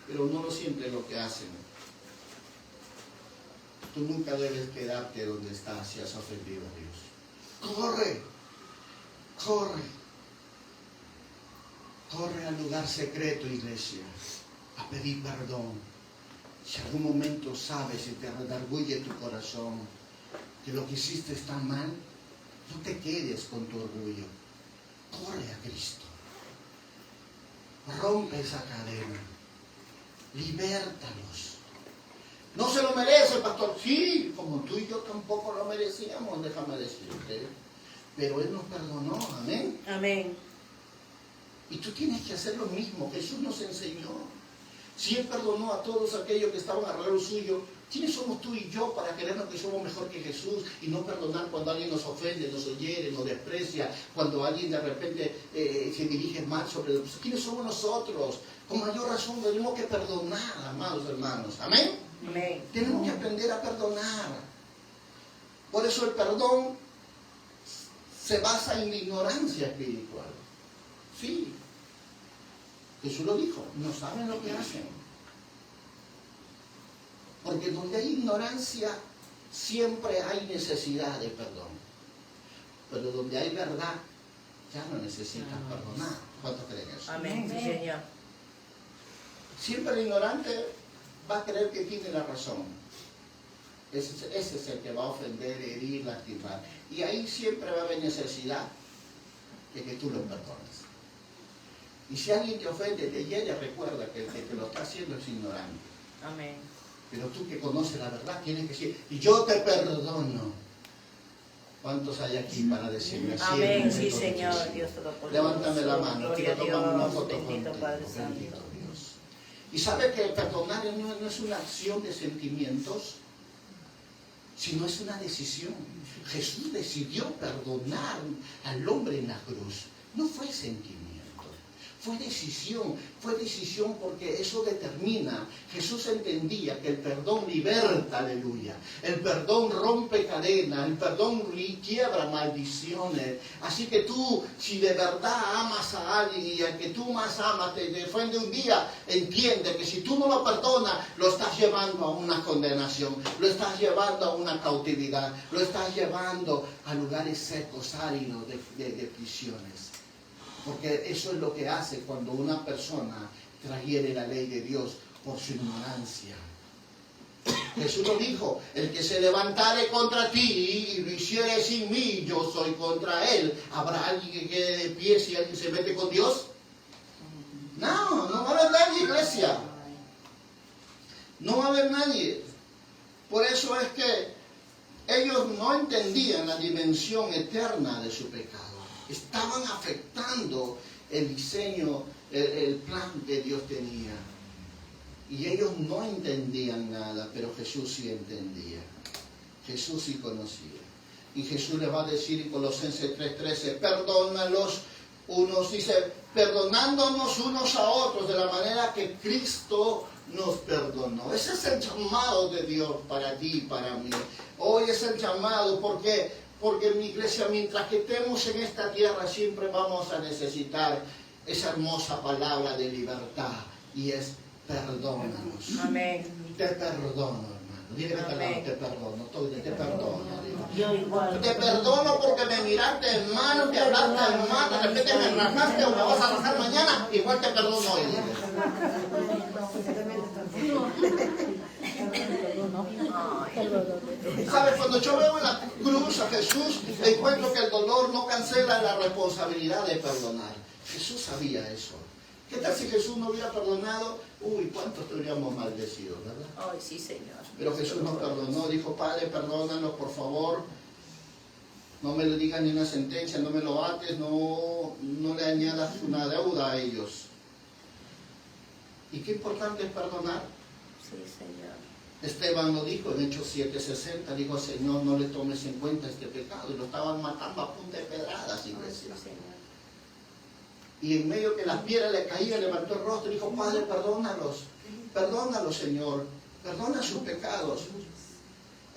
pero no lo sienten lo que hacen. Tú nunca debes quedarte donde estás si has ofendido a Dios. Corre, corre, corre al lugar secreto, iglesia, a pedir perdón. Si algún momento sabes y te redarguye tu corazón que lo que hiciste está mal, no te quedes con tu orgullo. Corre a Cristo. Rompe esa cadena. Libértalos. No se lo merece, pastor. Sí, como tú y yo tampoco lo merecíamos, déjame decirte. Pero Él nos perdonó. Amén. Amén. Y tú tienes que hacer lo mismo. Jesús nos enseñó. Si Él perdonó a todos aquellos que estaban alrededor suyo, ¿quiénes somos tú y yo para creernos que somos mejor que Jesús y no perdonar cuando alguien nos ofende, nos hiere, nos desprecia, cuando alguien de repente se dirige mal sobre nosotros? ¿Quiénes somos nosotros? Con mayor razón tenemos que perdonar, amados hermanos. ¿Amén? Amén. Tenemos que aprender a perdonar. Por eso el perdón se basa en la ignorancia espiritual. Sí. Jesús lo dijo, no saben lo que hacen. Porque donde hay ignorancia, siempre hay necesidad de perdón. Pero donde hay verdad, ya no necesitas perdonar. ¿Cuántos creen eso? Amén. Sí, Señor. Siempre el ignorante va a creer que tiene la razón. Ese es el que va a ofender, herir, lastimar. Y ahí siempre va a haber necesidad de que tú lo perdones. Y si alguien te ofende, te hiere, recuerda que el que te lo está haciendo es ignorante. Amén. Pero tú que conoces la verdad tienes que decir: y yo te perdono. ¿Cuántos hay aquí para decirme así? Amén. Sí, Señor. Dios Todopoderoso. Levántame la mano. Gloria a Quiero tomar una Dios. foto Bendito contigo. Padre Bendito Santo. Dios. Y sabe que perdonar no es una acción de sentimientos, sino es una decisión. Jesús decidió perdonar al hombre en la cruz. No fue sentimiento. Fue decisión porque eso determina. Jesús entendía que el perdón liberta, aleluya. El perdón rompe cadenas, el perdón quiebra maldiciones. Así que tú, si de verdad amas a alguien y al que tú más amas te defiende un día, entiende que si tú no lo perdonas, lo estás llevando a una condenación, lo estás llevando a una cautividad, lo estás llevando a lugares secos, áridos de prisiones. Porque eso es lo que hace cuando una persona transgrede la ley de Dios por su ignorancia. Jesús lo dijo: el que se levantare contra ti y lo hiciere sin mí, yo soy contra él. ¿Habrá alguien que quede de pie si alguien se mete con Dios? No, no va a haber nadie, iglesia. No va a haber nadie. Por eso es que ellos no entendían la dimensión eterna de su pecado. Estaban afectando el diseño, el plan que Dios tenía. Y ellos no entendían nada, pero Jesús sí entendía. Jesús sí conocía. Y Jesús le va a decir en Colosenses 3:13, perdónalos unos, dice, perdonándonos unos a otros de la manera que Cristo nos perdonó. Ese es el llamado de Dios para ti y para mí. Hoy es el llamado porque en mi iglesia, mientras que estemos en esta tierra, siempre vamos a necesitar esa hermosa palabra de libertad, y es perdónanos. Amén. Te perdono, hermano. Dile que te perdono. Te perdono. Yo igual. Te perdono porque me miraste, hermano, me hablaste, hermano, de repente me rajaste o me vas a rajar mañana, igual te perdono hoy. ¿Sabes? Cuando yo veo en la cruz a Jesús, encuentro que el dolor no cancela la responsabilidad de perdonar. Jesús sabía eso. ¿Qué tal si Jesús no hubiera perdonado? Uy, ¿cuántos estaríamos maldecidos, verdad? Ay, sí, Señor. Pero Jesús nos perdonó, dijo: Padre, perdónanos, por favor. No me le digas ni una sentencia, no me lo ates, no le añadas una deuda a ellos. ¿Y qué importante es perdonar? Sí, Señor. Esteban lo dijo en Hechos 7:60, dijo: Señor, no le tomes en cuenta este pecado. Y lo estaban matando a punta de pedradas, iglesia. Sí, Señor. Y en medio que las piedras le caían, levantó el rostro y dijo: Padre, perdónalos, Señor, perdona sus pecados.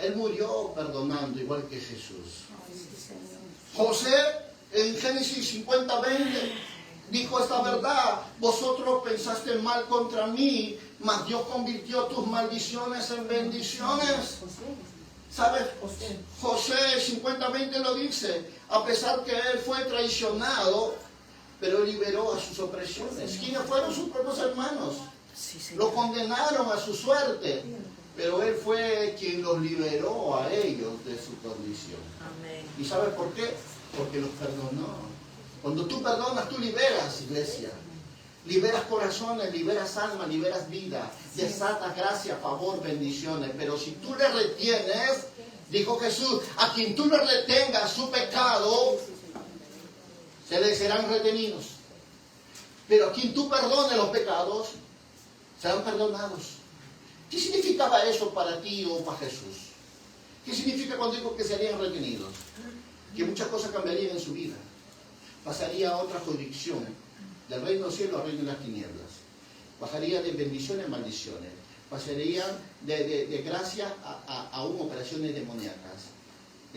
Él murió perdonando, igual que Jesús. Ay, sí, Señor. José, en Génesis 50:20, dijo esta verdad: vosotros pensaste mal contra mí, mas Dios convirtió tus maldiciones en bendiciones. ¿Sabes? José 50:20 lo dice: a pesar que él fue traicionado, pero liberó a sus opresiones. ¿Quiénes fueron sus propios hermanos? Sí, Señor. Lo condenaron a su suerte, pero él fue quien los liberó a ellos de su condición. Amén. ¿Y sabes por qué? Porque los perdonó. Cuando tú perdonas, tú liberas, iglesia. Liberas corazones, liberas almas, liberas vida. Desatas gracia, favor, bendiciones. Pero si tú le retienes, dijo Jesús, a quien tú le retengas su pecado, se le serán retenidos. Pero a quien tú perdones los pecados, serán perdonados. ¿Qué significaba eso para ti o para Jesús? ¿Qué significa cuando digo que serían retenidos? Que muchas cosas cambiarían en su vida. Pasaría a otra jurisdicción, del reino del cielo al reino de las tinieblas. Bajaría de bendiciones a maldiciones. Pasaría de gracia a aún operaciones demoníacas.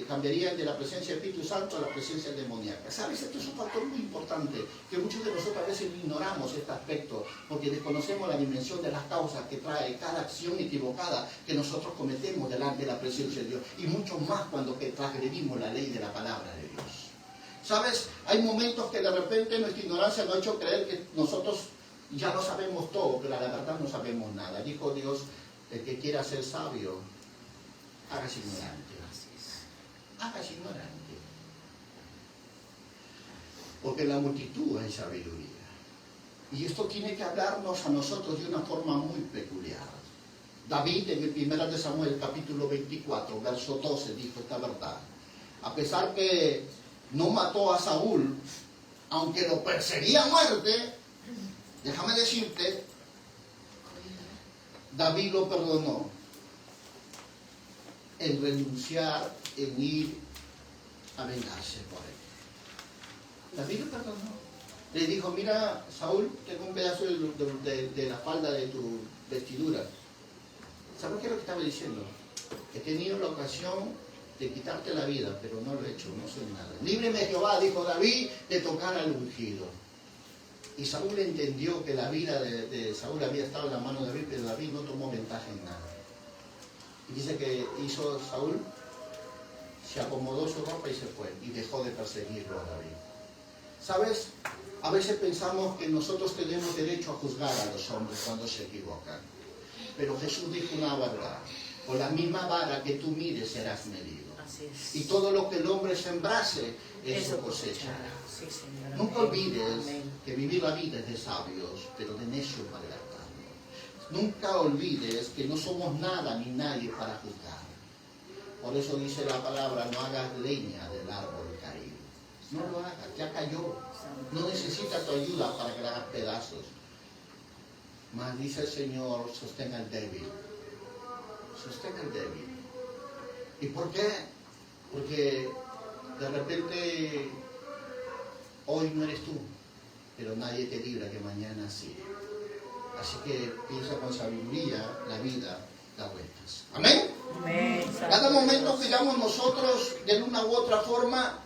Cambiarían de la presencia del Espíritu Santo a la presencia demoníaca. ¿Sabes? Esto es un factor muy importante, que muchos de nosotros a veces ignoramos este aspecto, porque desconocemos la dimensión de las causas que trae cada acción equivocada que nosotros cometemos delante de la presencia de Dios, y mucho más cuando que transgredimos la ley de la palabra de Dios. ¿Sabes? Hay momentos que de repente nuestra ignorancia nos ha hecho creer que nosotros ya lo sabemos todo, pero la verdad no sabemos nada. Dijo Dios: el que quiera ser sabio, hágase ignorante. Hágase ignorante. Porque en la multitud hay sabiduría. Y esto tiene que hablarnos a nosotros de una forma muy peculiar. David, en el 1 de Samuel, capítulo 24, verso 12, dijo esta verdad: a pesar que no mató a Saúl, aunque lo perseguía a muerte, déjame decirte, David lo perdonó en renunciar, en ir a vengarse por él. David lo perdonó. le dijo, mira, Saúl, tengo un pedazo de la falda de tu vestidura. ¿Sabes qué es lo que estaba diciendo? He tenido la ocasión de quitarte la vida, pero no lo he hecho, no soy nada. Líbreme Jehová, dijo David, de tocar al ungido. Y Saúl entendió que la vida de Saúl había estado en la mano de David, pero David no tomó ventaja en nada. Y dice que hizo Saúl, se acomodó su ropa y se fue, y dejó de perseguirlo a David. ¿Sabes? A veces pensamos que nosotros tenemos derecho a juzgar a los hombres cuando se equivocan. Pero Jesús dijo una verdad. Con la misma vara que tú mires serás medido. Así es. Y todo lo que el hombre sembrase, eso cosechará. Sí, Señor. Nunca Amén. olvides Amén. que vivir la vida es de sabios, pero de necios para gastarlo. Nunca olvides que no somos nada ni nadie para juzgar. Por eso dice la palabra, no hagas leña del árbol caído. No lo hagas, ya cayó. No necesita tu ayuda para que le hagas pedazos. Mas dice el Señor, sostenga al débil. Sostenga al débil. ¿Y por qué? Porque de repente hoy no eres tú, pero nadie te libra que mañana sí. Así que piensa con sabiduría, la vida da vueltas. Amén. Amén. Cada momento que digamos nosotros de una u otra forma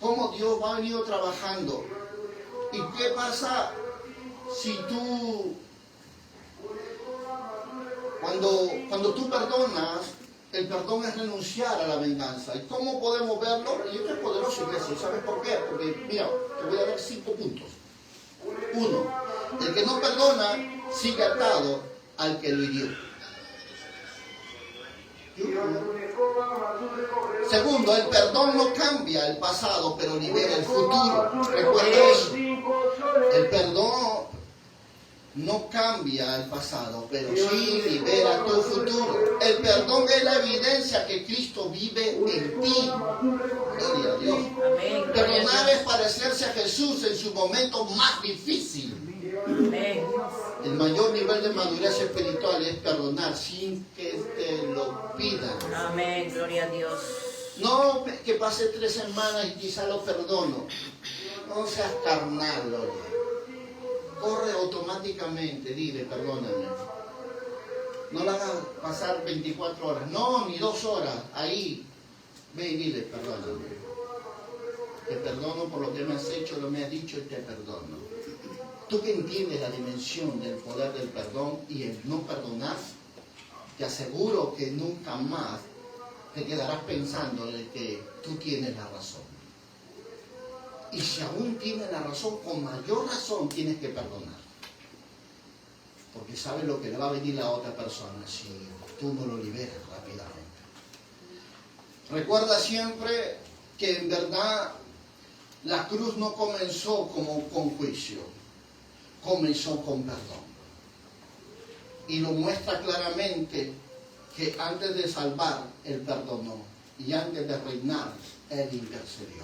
cómo Dios va a venir trabajando. ¿Y qué pasa si tú, cuando tú perdonas, el perdón es renunciar a la venganza? ¿Y cómo podemos verlo? Y esto es poderoso, iglesia. ¿Sabes por qué? Porque, mira, te voy a dar 5 puntos. 1. El que no perdona sigue atado al que lo hirió. Segundo, el perdón no cambia el pasado, pero libera el futuro. Recuerda eso. El perdón no cambia el pasado, pero sí libera tu futuro. El perdón es la evidencia que Cristo vive en ti. Gloria a Dios. Amén. Perdonar es parecerse a Jesús en su momento más difícil. Amén. El mayor nivel de madurez espiritual es perdonar sin que te lo pidan. Amén. Gloria a Dios. No que pase 3 semanas y quizá lo perdono. No seas carnal, oye. Corre automáticamente, dile, perdóname. No la hagas pasar 24 horas. No, ni 2 horas. Ahí, ve y dile, perdóname. Te perdono por lo que me has hecho, lo me has dicho y te perdono. Tú que entiendes la dimensión del poder del perdón y el no perdonar, te aseguro que nunca más te quedarás pensando de que tú tienes la razón. Y si aún tienes la razón, con mayor razón tienes que perdonar. Porque sabes lo que le va a venir a la otra persona si tú no lo liberas rápidamente. Recuerda siempre que en verdad la cruz no comenzó como con juicio, comenzó con perdón. Y lo muestra claramente que antes de salvar, Él perdonó. Y antes de reinar, Él intercedió.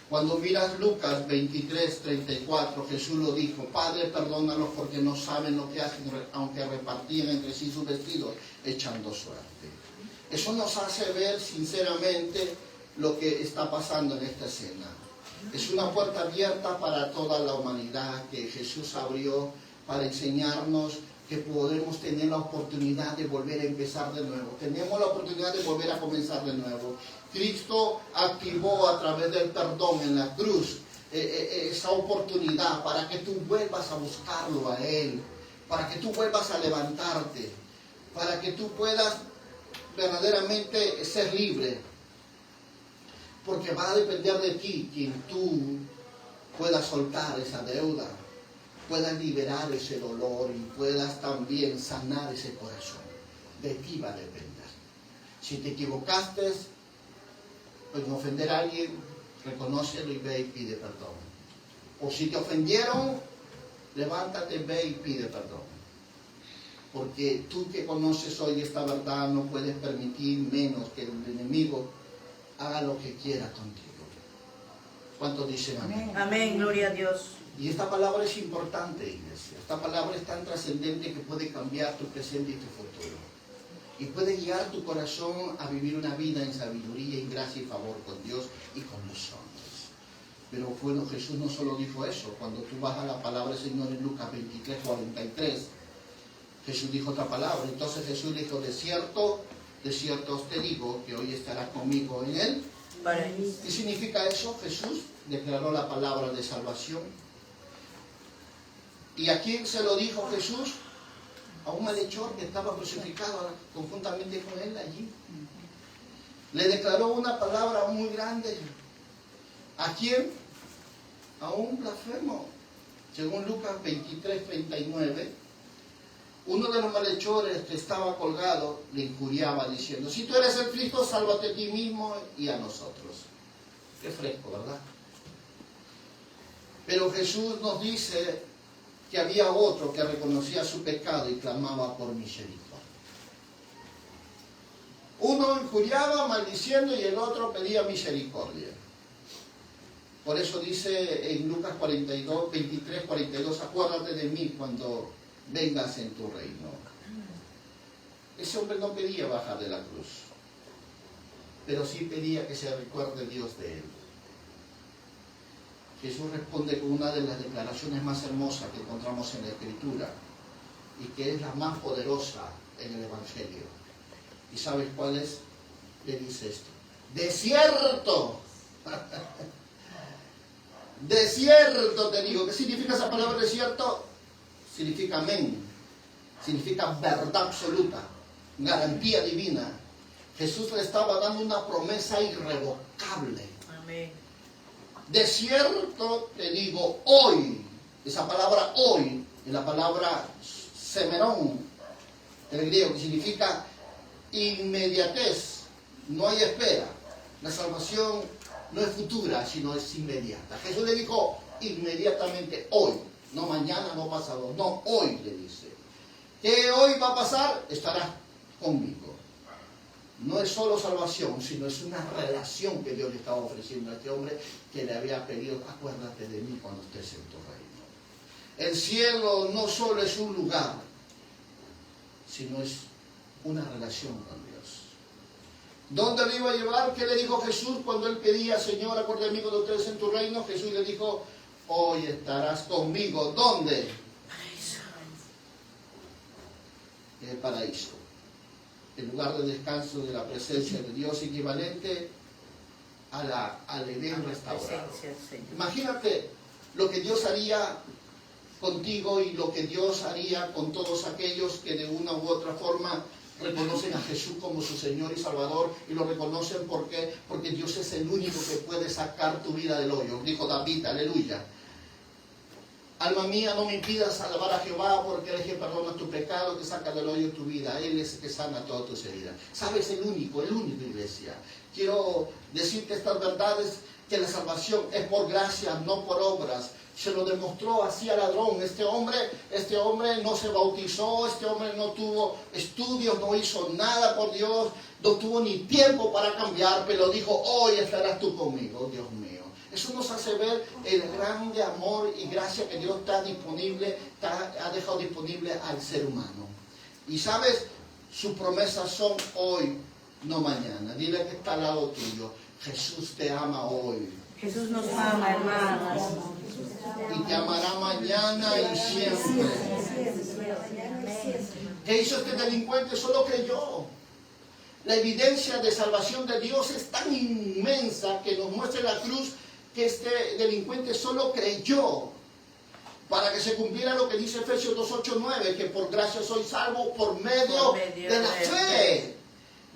Cuando miras Lucas 23, 34, Jesús lo dijo, Padre, perdónalos porque no saben lo que hacen, aunque repartían entre sí sus vestidos, echando suerte. Eso nos hace ver sinceramente lo que está pasando en esta escena. Es una puerta abierta para toda la humanidad que Jesús abrió para enseñarnos que podemos tener la oportunidad de volver a empezar de nuevo. Tenemos la oportunidad de volver a comenzar de nuevo. Cristo activó a través del perdón en la cruz esa oportunidad para que tú vuelvas a buscarlo a Él, para que tú vuelvas a levantarte, para que tú puedas verdaderamente ser libre. Porque va a depender de ti quien tú puedas soltar esa deuda, puedas liberar ese dolor y puedas también sanar ese corazón. De ti va a depender. Si te equivocaste en ofender a alguien, reconócelo y ve y pide perdón. O si te ofendieron, levántate, ve y pide perdón. Porque tú que conoces hoy esta verdad no puedes permitir menos que el enemigo haga lo que quiera contigo. ¿Cuántos dicen amén? Amén, gloria a Dios. Y esta palabra es importante, iglesia. Esta palabra es tan trascendente que puede cambiar tu presente y tu futuro. Y puede guiar tu corazón a vivir una vida en sabiduría, en gracia y favor con Dios y con los hombres. Pero bueno, Jesús no solo dijo eso. Cuando tú vas a la palabra del Señor en Lucas 23, 43, Jesús dijo otra palabra. Entonces Jesús dijo, de cierto os te digo que hoy estarás conmigo en él. Paraíso. ¿Qué significa eso? Jesús declaró la palabra de salvación. ¿Y a quién se lo dijo Jesús? A un malhechor que estaba crucificado conjuntamente con él allí. Le declaró una palabra muy grande. ¿A quién? A un blasfemo. Según Lucas 23, 39, uno de los malhechores que estaba colgado le injuriaba diciendo, si tú eres el Cristo, sálvate a ti mismo y a nosotros. Qué fresco, ¿verdad? Pero Jesús nos dice que había otro que reconocía su pecado y clamaba por misericordia. Uno injuriaba maldiciendo y el otro pedía misericordia. Por eso dice en Lucas 42, 23, 42, acuérdate de mí cuando vengas en tu reino. Ese hombre no pedía bajar de la cruz, pero sí pedía que se recuerde Dios de él. Jesús responde con una de las declaraciones más hermosas que encontramos en la Escritura y que es la más poderosa en el Evangelio. ¿Y sabes cuál es? Le dice esto: desierto. Desierto te digo. ¿Qué significa esa palabra desierto? Significa amén. Significa verdad absoluta, garantía divina. Jesús le estaba dando una promesa irrevocable. Amén. Desierto te digo hoy. Esa palabra hoy es la palabra semerón en el griego, que significa inmediatez. No hay espera. La salvación no es futura, sino es inmediata. Jesús le dijo inmediatamente hoy, no mañana, no pasado, no, hoy le dice. ¿Qué hoy va a pasar? Estarás conmigo. No es solo salvación, sino es una relación que Dios le estaba ofreciendo a este hombre que le había pedido, acuérdate de mí cuando estés en tu reino. El cielo no solo es un lugar, sino es una relación con Dios. ¿Dónde le iba a llevar? ¿Qué le dijo Jesús cuando él pedía, Señor, acuérdate de mí cuando estés en tu reino? Jesús le dijo, hoy estarás conmigo. ¿Dónde? Paraíso. En el paraíso. El lugar de descanso de la presencia de Dios, equivalente al Edén restaurado. Imagínate lo que Dios haría contigo y lo que Dios haría con todos aquellos que de una u otra forma reconocen a Jesús como su Señor y Salvador, y lo reconocen porque Dios es el único que puede sacar tu vida del hoyo. Dijo David, aleluya. Alma mía, no me impidas alabar a Jehová, porque Él es quien perdona tu pecado, que saca del hoyo tu vida. Él es el que sana todas tus heridas. ¿Sabes? El único, iglesia. Quiero decirte estas verdades, que la salvación es por gracia, no por obras. Se lo demostró así al ladrón. Este hombre no se bautizó, este hombre no tuvo estudios, no hizo nada por Dios, no tuvo ni tiempo para cambiar, pero dijo, hoy estarás tú conmigo, Dios mío. Eso nos hace ver el grande amor y gracia que Dios ha dejado disponible al ser humano. Y sabes, sus promesas son hoy, no mañana. Dile que está al lado tuyo, Jesús te ama hoy. Jesús nos ama, hermanos. Y te amará mañana y siempre. ¿Qué hizo este delincuente? Solo creyó. La evidencia de salvación de Dios es tan inmensa que nos muestra en la cruz que este delincuente solo creyó para que se cumpliera lo que dice Efesios 2:8-9, que por gracia soy salvo por medio de la fe.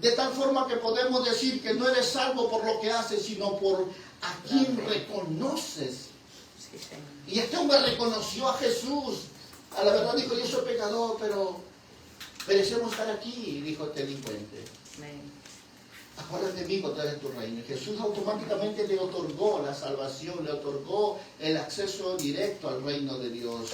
De tal forma que podemos decir que no eres salvo por lo que haces, sino por a quien reconoces. Y este hombre reconoció a Jesús. A la verdad dijo, yo soy pecador, pero merecemos estar aquí, dijo este delincuente. Acuérdate de mí cuando estés en tu reino. Jesús automáticamente le otorgó la salvación, le otorgó el acceso directo al reino de Dios.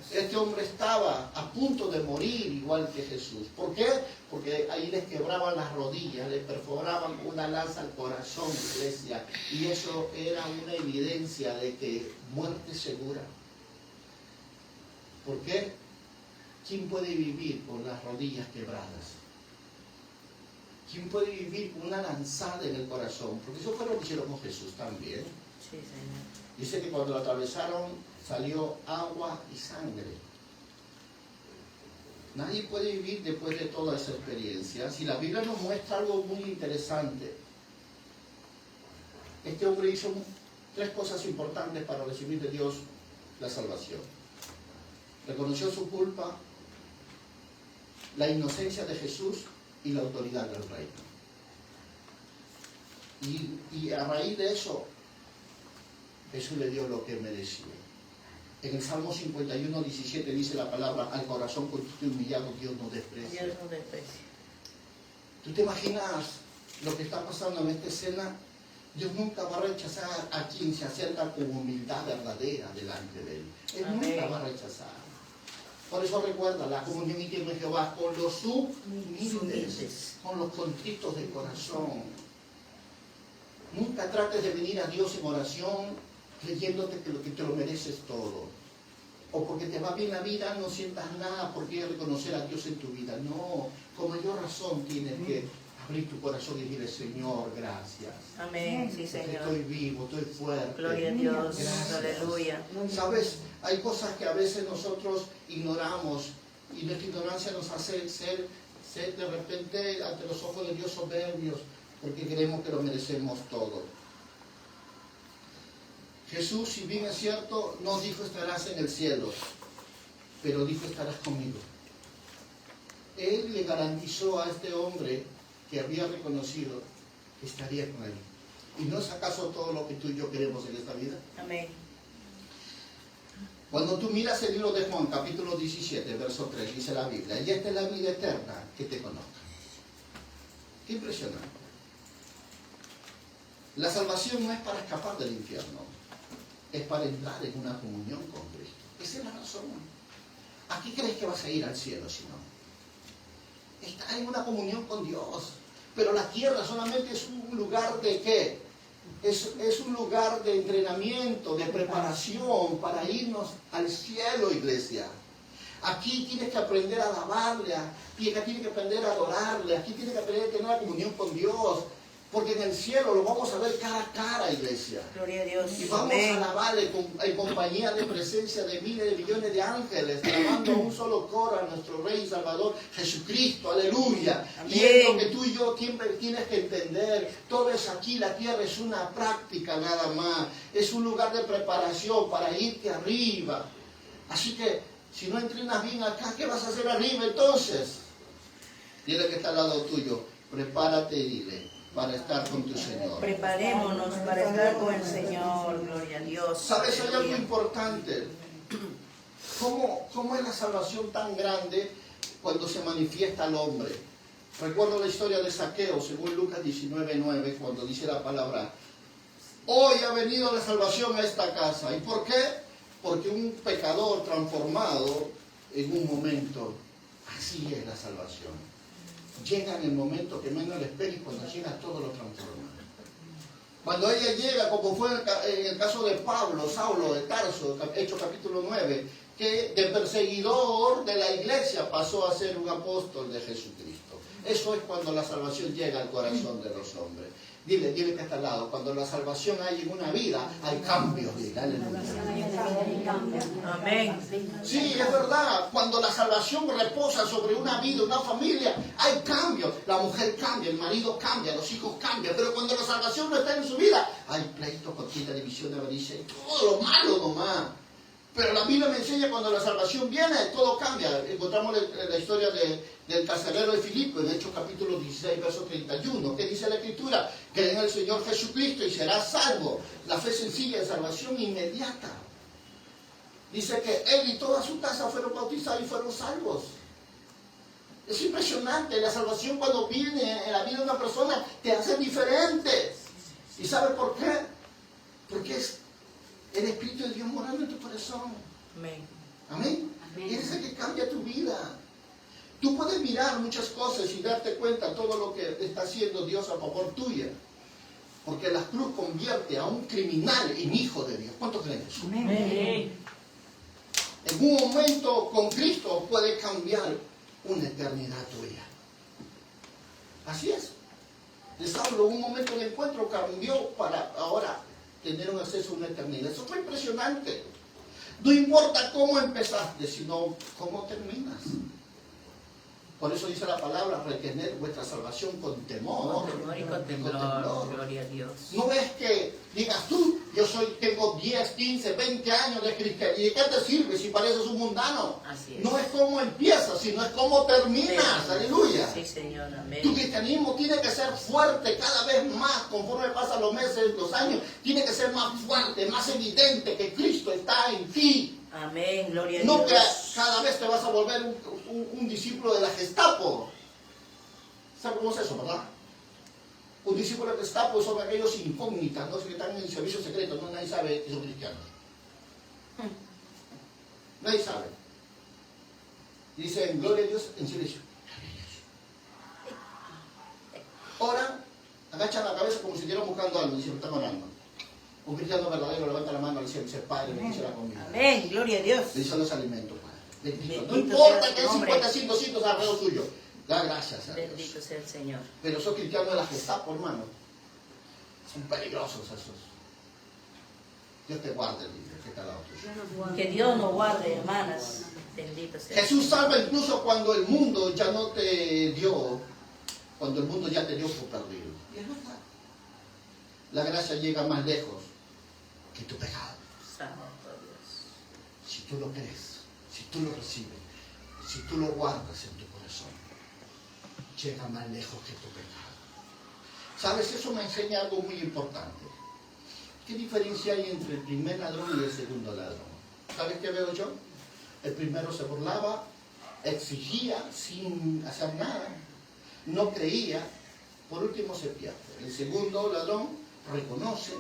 Este hombre estaba a punto de morir igual que Jesús. ¿Por qué? Porque ahí les quebraban las rodillas, les perforaban una lanza al corazón, iglesia. Y eso era una evidencia de que muerte segura. ¿Por qué? ¿Quién puede vivir con las rodillas quebradas? ¿Quién puede vivir con una lanzada en el corazón? Porque eso fue lo que hicieron con Jesús también. Sí, Señor. Dice que cuando lo atravesaron salió agua y sangre. Nadie puede vivir después de toda esa experiencia. Si la Biblia nos muestra algo muy interesante. Este hombre hizo 3 cosas importantes para recibir de Dios la salvación. Reconoció su culpa, la inocencia de Jesús y la autoridad del reino. Y a raíz de eso, Jesús le dio lo que merecía. En el Salmo 51, 17 dice la palabra: al corazón contrito y humillado Dios no desprecia. Dios no desprecia. ¿Tú te imaginas lo que está pasando en esta escena? Dios nunca va a rechazar a quien se acerca con humildad verdadera delante de Él. Él Amén. nunca va a rechazar. Por eso recuerda, la comunión íntima de Jehová con los humildes, con los contritos de corazón. Nunca trates de venir a Dios en oración creyéndote que te lo mereces todo. O porque te va bien la vida, no sientas nada por qué reconocer a Dios en tu vida. No, con mayor razón tienes que abrir tu corazón y decirle: Señor, gracias. Amén. Sí, Porque Señor. estoy vivo, estoy fuerte. Gloria a Dios. Gracias. Aleluya. Sabes, hay cosas que a veces nosotros ignoramos y nuestra ignorancia nos hace ser de repente ante los ojos de Dios soberbios porque creemos que lo merecemos todo. Jesús, si bien es cierto, no dijo estarás en el cielo, pero dijo estarás conmigo. Él le garantizó a este hombre que había reconocido que estaría con él. ¿Y no es acaso todo lo que tú y yo queremos en esta vida? Amén. Cuando tú miras el libro de Juan, capítulo 17, verso 3, dice la Biblia: y esta es la vida eterna, que te conozcan. Qué impresionante. La salvación no es para escapar del infierno, es para entrar en una comunión con Cristo. Esa es la razón. ¿A qué crees que vas a ir al cielo si no? Estar en una comunión con Dios. Pero la tierra solamente es un lugar de ¿qué? Es un lugar de entrenamiento, de preparación para irnos al cielo, iglesia. Aquí tienes que aprender a alabarle, aquí tienes que aprender a adorarle, aquí tienes que aprender a tener una comunión con Dios. Porque en el cielo lo vamos a ver cara a cara, iglesia. Gloria a Dios. Y vamos Amén. a alabarle en compañía de presencia de miles de millones de ángeles, alabando a un solo coro a nuestro Rey y Salvador Jesucristo. Aleluya. Amén. Y es lo que tú y yo tienes que entender. Todo es aquí, la tierra es una práctica nada más. Es un lugar de preparación para irte arriba. Así que, si no entrenas bien acá, ¿qué vas a hacer arriba entonces? Dile que está al lado tuyo: prepárate y dile, para estar con tu Señor. Preparémonos para estar con el Señor. Gloria a Dios. ¿Sabes? Hay algo Aleluya. importante. ¿Cómo es la salvación tan grande cuando se manifiesta al hombre? Recuerdo la historia de Zaqueo, según Lucas 19:9, cuando dice la palabra: hoy ha venido la salvación a esta casa. ¿Y por qué? Porque un pecador transformado en un momento. Así es la salvación. Llega en el momento que menos le esperes, y cuando llega todo lo transforma. Cuando ella llega, como fue en el caso de Pablo, Saulo de Tarso, Hechos capítulo 9, que de perseguidor de la iglesia pasó a ser un apóstol de Jesucristo. Eso es cuando la salvación llega al corazón de los hombres. Dile que está al lado: cuando la salvación hay en una vida, hay cambios. Dile, aleluya. Amén. Sí, es verdad. Cuando la salvación reposa sobre una vida, una familia, hay cambios. La mujer cambia, el marido cambia, los hijos cambian. Pero cuando la salvación no está en su vida, hay pleito, contienda, división, avaricia y todo lo malo nomás. Pero la Biblia me enseña cuando la salvación viene, todo cambia. Encontramos la historia del carcelero de Filipo en Hechos capítulo 16, verso 31. ¿Qué dice la Escritura? Cree en el Señor Jesucristo y serás salvo. La fe sencilla de salvación inmediata. Dice que él y toda su casa fueron bautizados y fueron salvos. Es impresionante. La salvación, cuando viene en la vida de una persona, te hace diferente. ¿Y sabe por qué? Porque es el Espíritu de Dios morando en tu corazón. Amén. Amén. Y es el que cambia tu vida. Tú puedes mirar muchas cosas y darte cuenta de todo lo que está haciendo Dios a favor tuya. Porque la cruz convierte a un criminal en hijo de Dios. ¿Cuántos creen eso? Amén. En un momento con Cristo puede cambiar una eternidad tuya. Así es. de Saulo, en un momento de encuentro, cambió para ahora tener un acceso a una eternidad. Eso fue impresionante. No importa cómo empezaste, sino cómo terminas. Por eso dice la palabra, retener vuestra salvación con temor. Con temor y con temblor, gloria a Dios. No es que digas tú, tengo 10, 15, 20 años de cristianismo. ¿Y de qué te sirve si pareces un mundano? Así es. No es cómo empiezas, sino es cómo terminas. Aleluya. Sí, Señor, amén. Tu cristianismo tiene que ser fuerte cada vez más, conforme pasan los meses, los años. Tiene que ser más fuerte, más evidente que Cristo está en ti. Amén, gloria a No Dios. que cada vez te vas a volver un discípulo de la Gestapo. ¿Sabes cómo es eso, verdad? Un discípulo de la Gestapo son aquellos incógnitas, ¿no? Que están en servicio secreto, ¿no? Nadie sabe que son cristianos. Nadie sabe. Dicen, gloria a Dios, en silencio. Oran, agachan la cabeza como si estuvieran buscando algo, dicen, están orando. Un cristiano verdadero levanta la mano al cielo y dice, Padre, bendice la comida. Amén, gloria a Dios. Bendice los alimentos, Padre. Bendito. No Bendito importa sea que tu hay nombre. 50, 100, 200 alrededor suyo. Da gracias a Dios. Bendito sea el Señor. Pero esos cristianos de la Gestapo, hermano, son peligrosos esos. Dios te guarde, que está al lado tuyo. Que Dios nos guarde, hermanas. Bendito sea. Jesús salva incluso cuando el mundo ya no te dio, cuando el mundo ya te dio por perdido. Y es verdad. La gracia llega más lejos que tu pecado. Santo Dios. Si tú lo crees, si tú lo recibes, si tú lo guardas en tu corazón, llega más lejos que tu pecado. ¿Sabes? Eso me enseña algo muy importante. ¿Qué diferencia hay entre el primer ladrón y el segundo ladrón? ¿Sabes qué veo yo? El primero se burlaba, exigía sin hacer nada, no creía, por último se pierde. El segundo ladrón reconoce,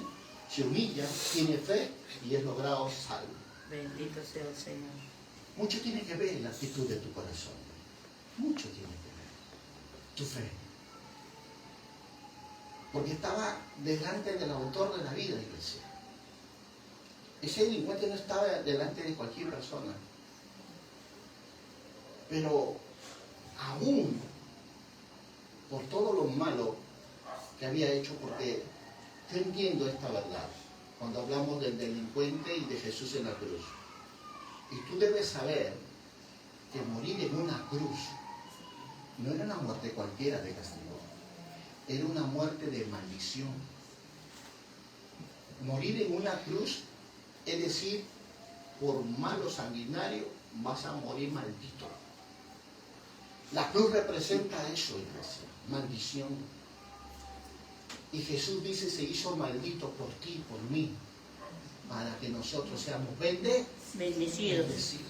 se humilla, tiene fe y es logrado salvo. Bendito sea el Señor. Mucho tiene que ver la actitud de tu corazón. Mucho tiene que ver. Tu fe. Porque estaba delante del autor de la vida, iglesia. Ese delincuente no estaba delante de cualquier persona. Pero aún por todo lo malo que había hecho, porque yo entiendo esta verdad cuando hablamos del delincuente y de Jesús en la cruz. Y tú debes saber que morir en una cruz no era una muerte cualquiera de castigo, era una muerte de maldición. Morir en una cruz es decir, por malo sanguinario vas a morir maldito. La cruz representa eso, iglesia, maldición. Y Jesús dice, se hizo maldito por ti, por mí, para que nosotros seamos Bendecidos. bendecidos.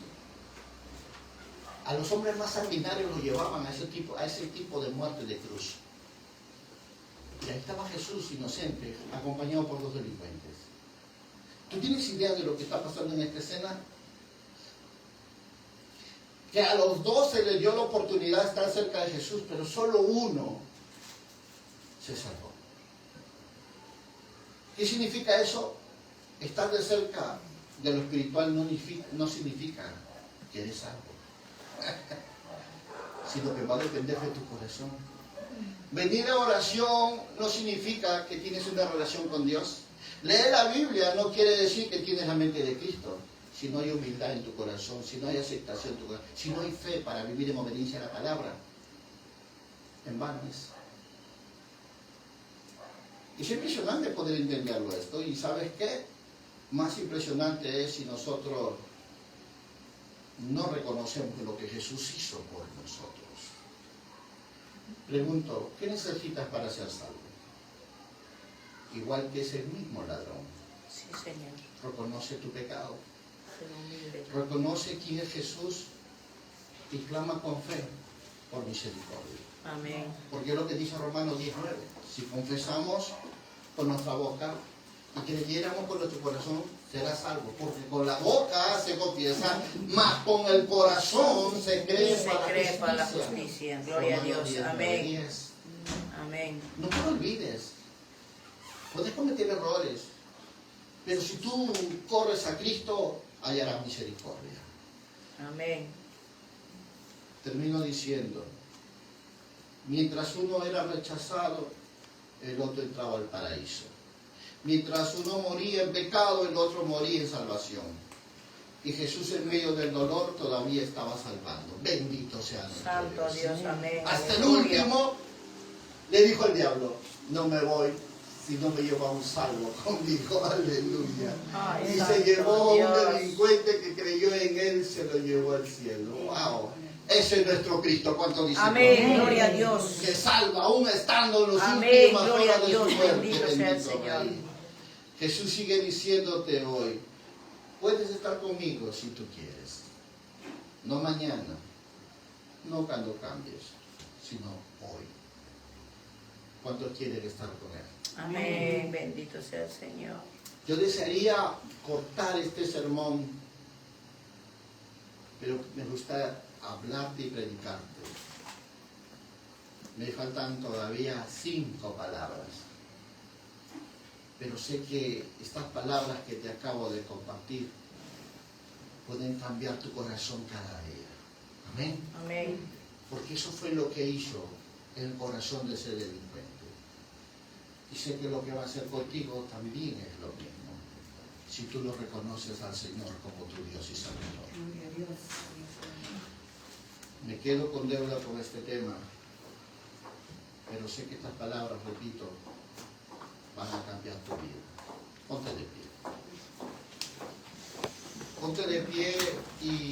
A los hombres más sanguinarios los llevaban a ese tipo de muerte de cruz. Y ahí estaba Jesús inocente, acompañado por dos delincuentes. ¿Tú tienes idea de lo que está pasando en esta escena? Que a los dos se les dio la oportunidad de estar cerca de Jesús, pero solo uno se salvó. ¿Qué significa eso? Estar de cerca de lo espiritual no significa que eres salvo, sino que va a depender de tu corazón. Venir a oración no significa que tienes una relación con Dios. Leer la Biblia no quiere decir que tienes la mente de Cristo. Si no hay humildad en tu corazón, si no hay aceptación en tu corazón, si no hay fe para vivir en obediencia a la palabra, en vano es. Y es impresionante poder entenderlo esto. Y ¿sabes qué? Más impresionante es si nosotros no reconocemos lo que Jesús hizo por nosotros. Pregunto, ¿qué necesitas para ser salvo? Igual que ese mismo ladrón. Sí, Señor. Reconoce tu pecado. Ser humilde. Reconoce quién es Jesús y clama con fe por misericordia. Amén. Porque es lo que dice Romanos 19. Si confesamos con nuestra boca y creyéramos con nuestro corazón, será salvo. Porque con la boca se confiesa, mas con el corazón se cree para la justicia. Gloria a Romanos Dios. 10, Amén. 10. Amén. No te lo olvides. Puedes cometer errores, pero si tú corres a Cristo, hallarás misericordia. Amén. Termino diciendo, mientras uno era rechazado, el otro entraba al paraíso. Mientras uno moría en pecado, el otro moría en salvación. Y Jesús en medio del dolor todavía estaba salvando. Bendito sea nuestro Santo Dios. Dios, amén. Hasta el Aleluya. último le dijo el diablo, no me voy si no me lleva un salvo conmigo. Aleluya. Ay, Y santo se llevó a un Dios. delincuente que creyó en él, se lo llevó al cielo. Wow. Ese es nuestro Cristo. ¿Cuánto dice? Amén, gloria a Dios. Que salva aún estando en los Amén, últimas gloria a horas de Dios, su muerte. bendito sea el Bendito Señor. Rey. Jesús sigue diciéndote hoy, puedes estar conmigo si tú quieres. No mañana, no cuando cambies, sino hoy. ¿Cuántos quieren estar con Él? Amén, bendito sea el Señor. Yo desearía cortar este sermón, pero me gusta hablarte y predicarte. Me faltan todavía 5 palabras, pero sé que estas palabras que te acabo de compartir pueden cambiar tu corazón cada día. Amén. Amén. Porque eso fue lo que hizo en el corazón de ese delincuente. Y sé que lo que va a hacer contigo también es lo mismo, si tú lo reconoces al Señor como tu Dios y Salvador. Me quedo con deuda con este tema, pero sé que estas palabras, repito, van a cambiar tu vida. Ponte de pie. Ponte de pie y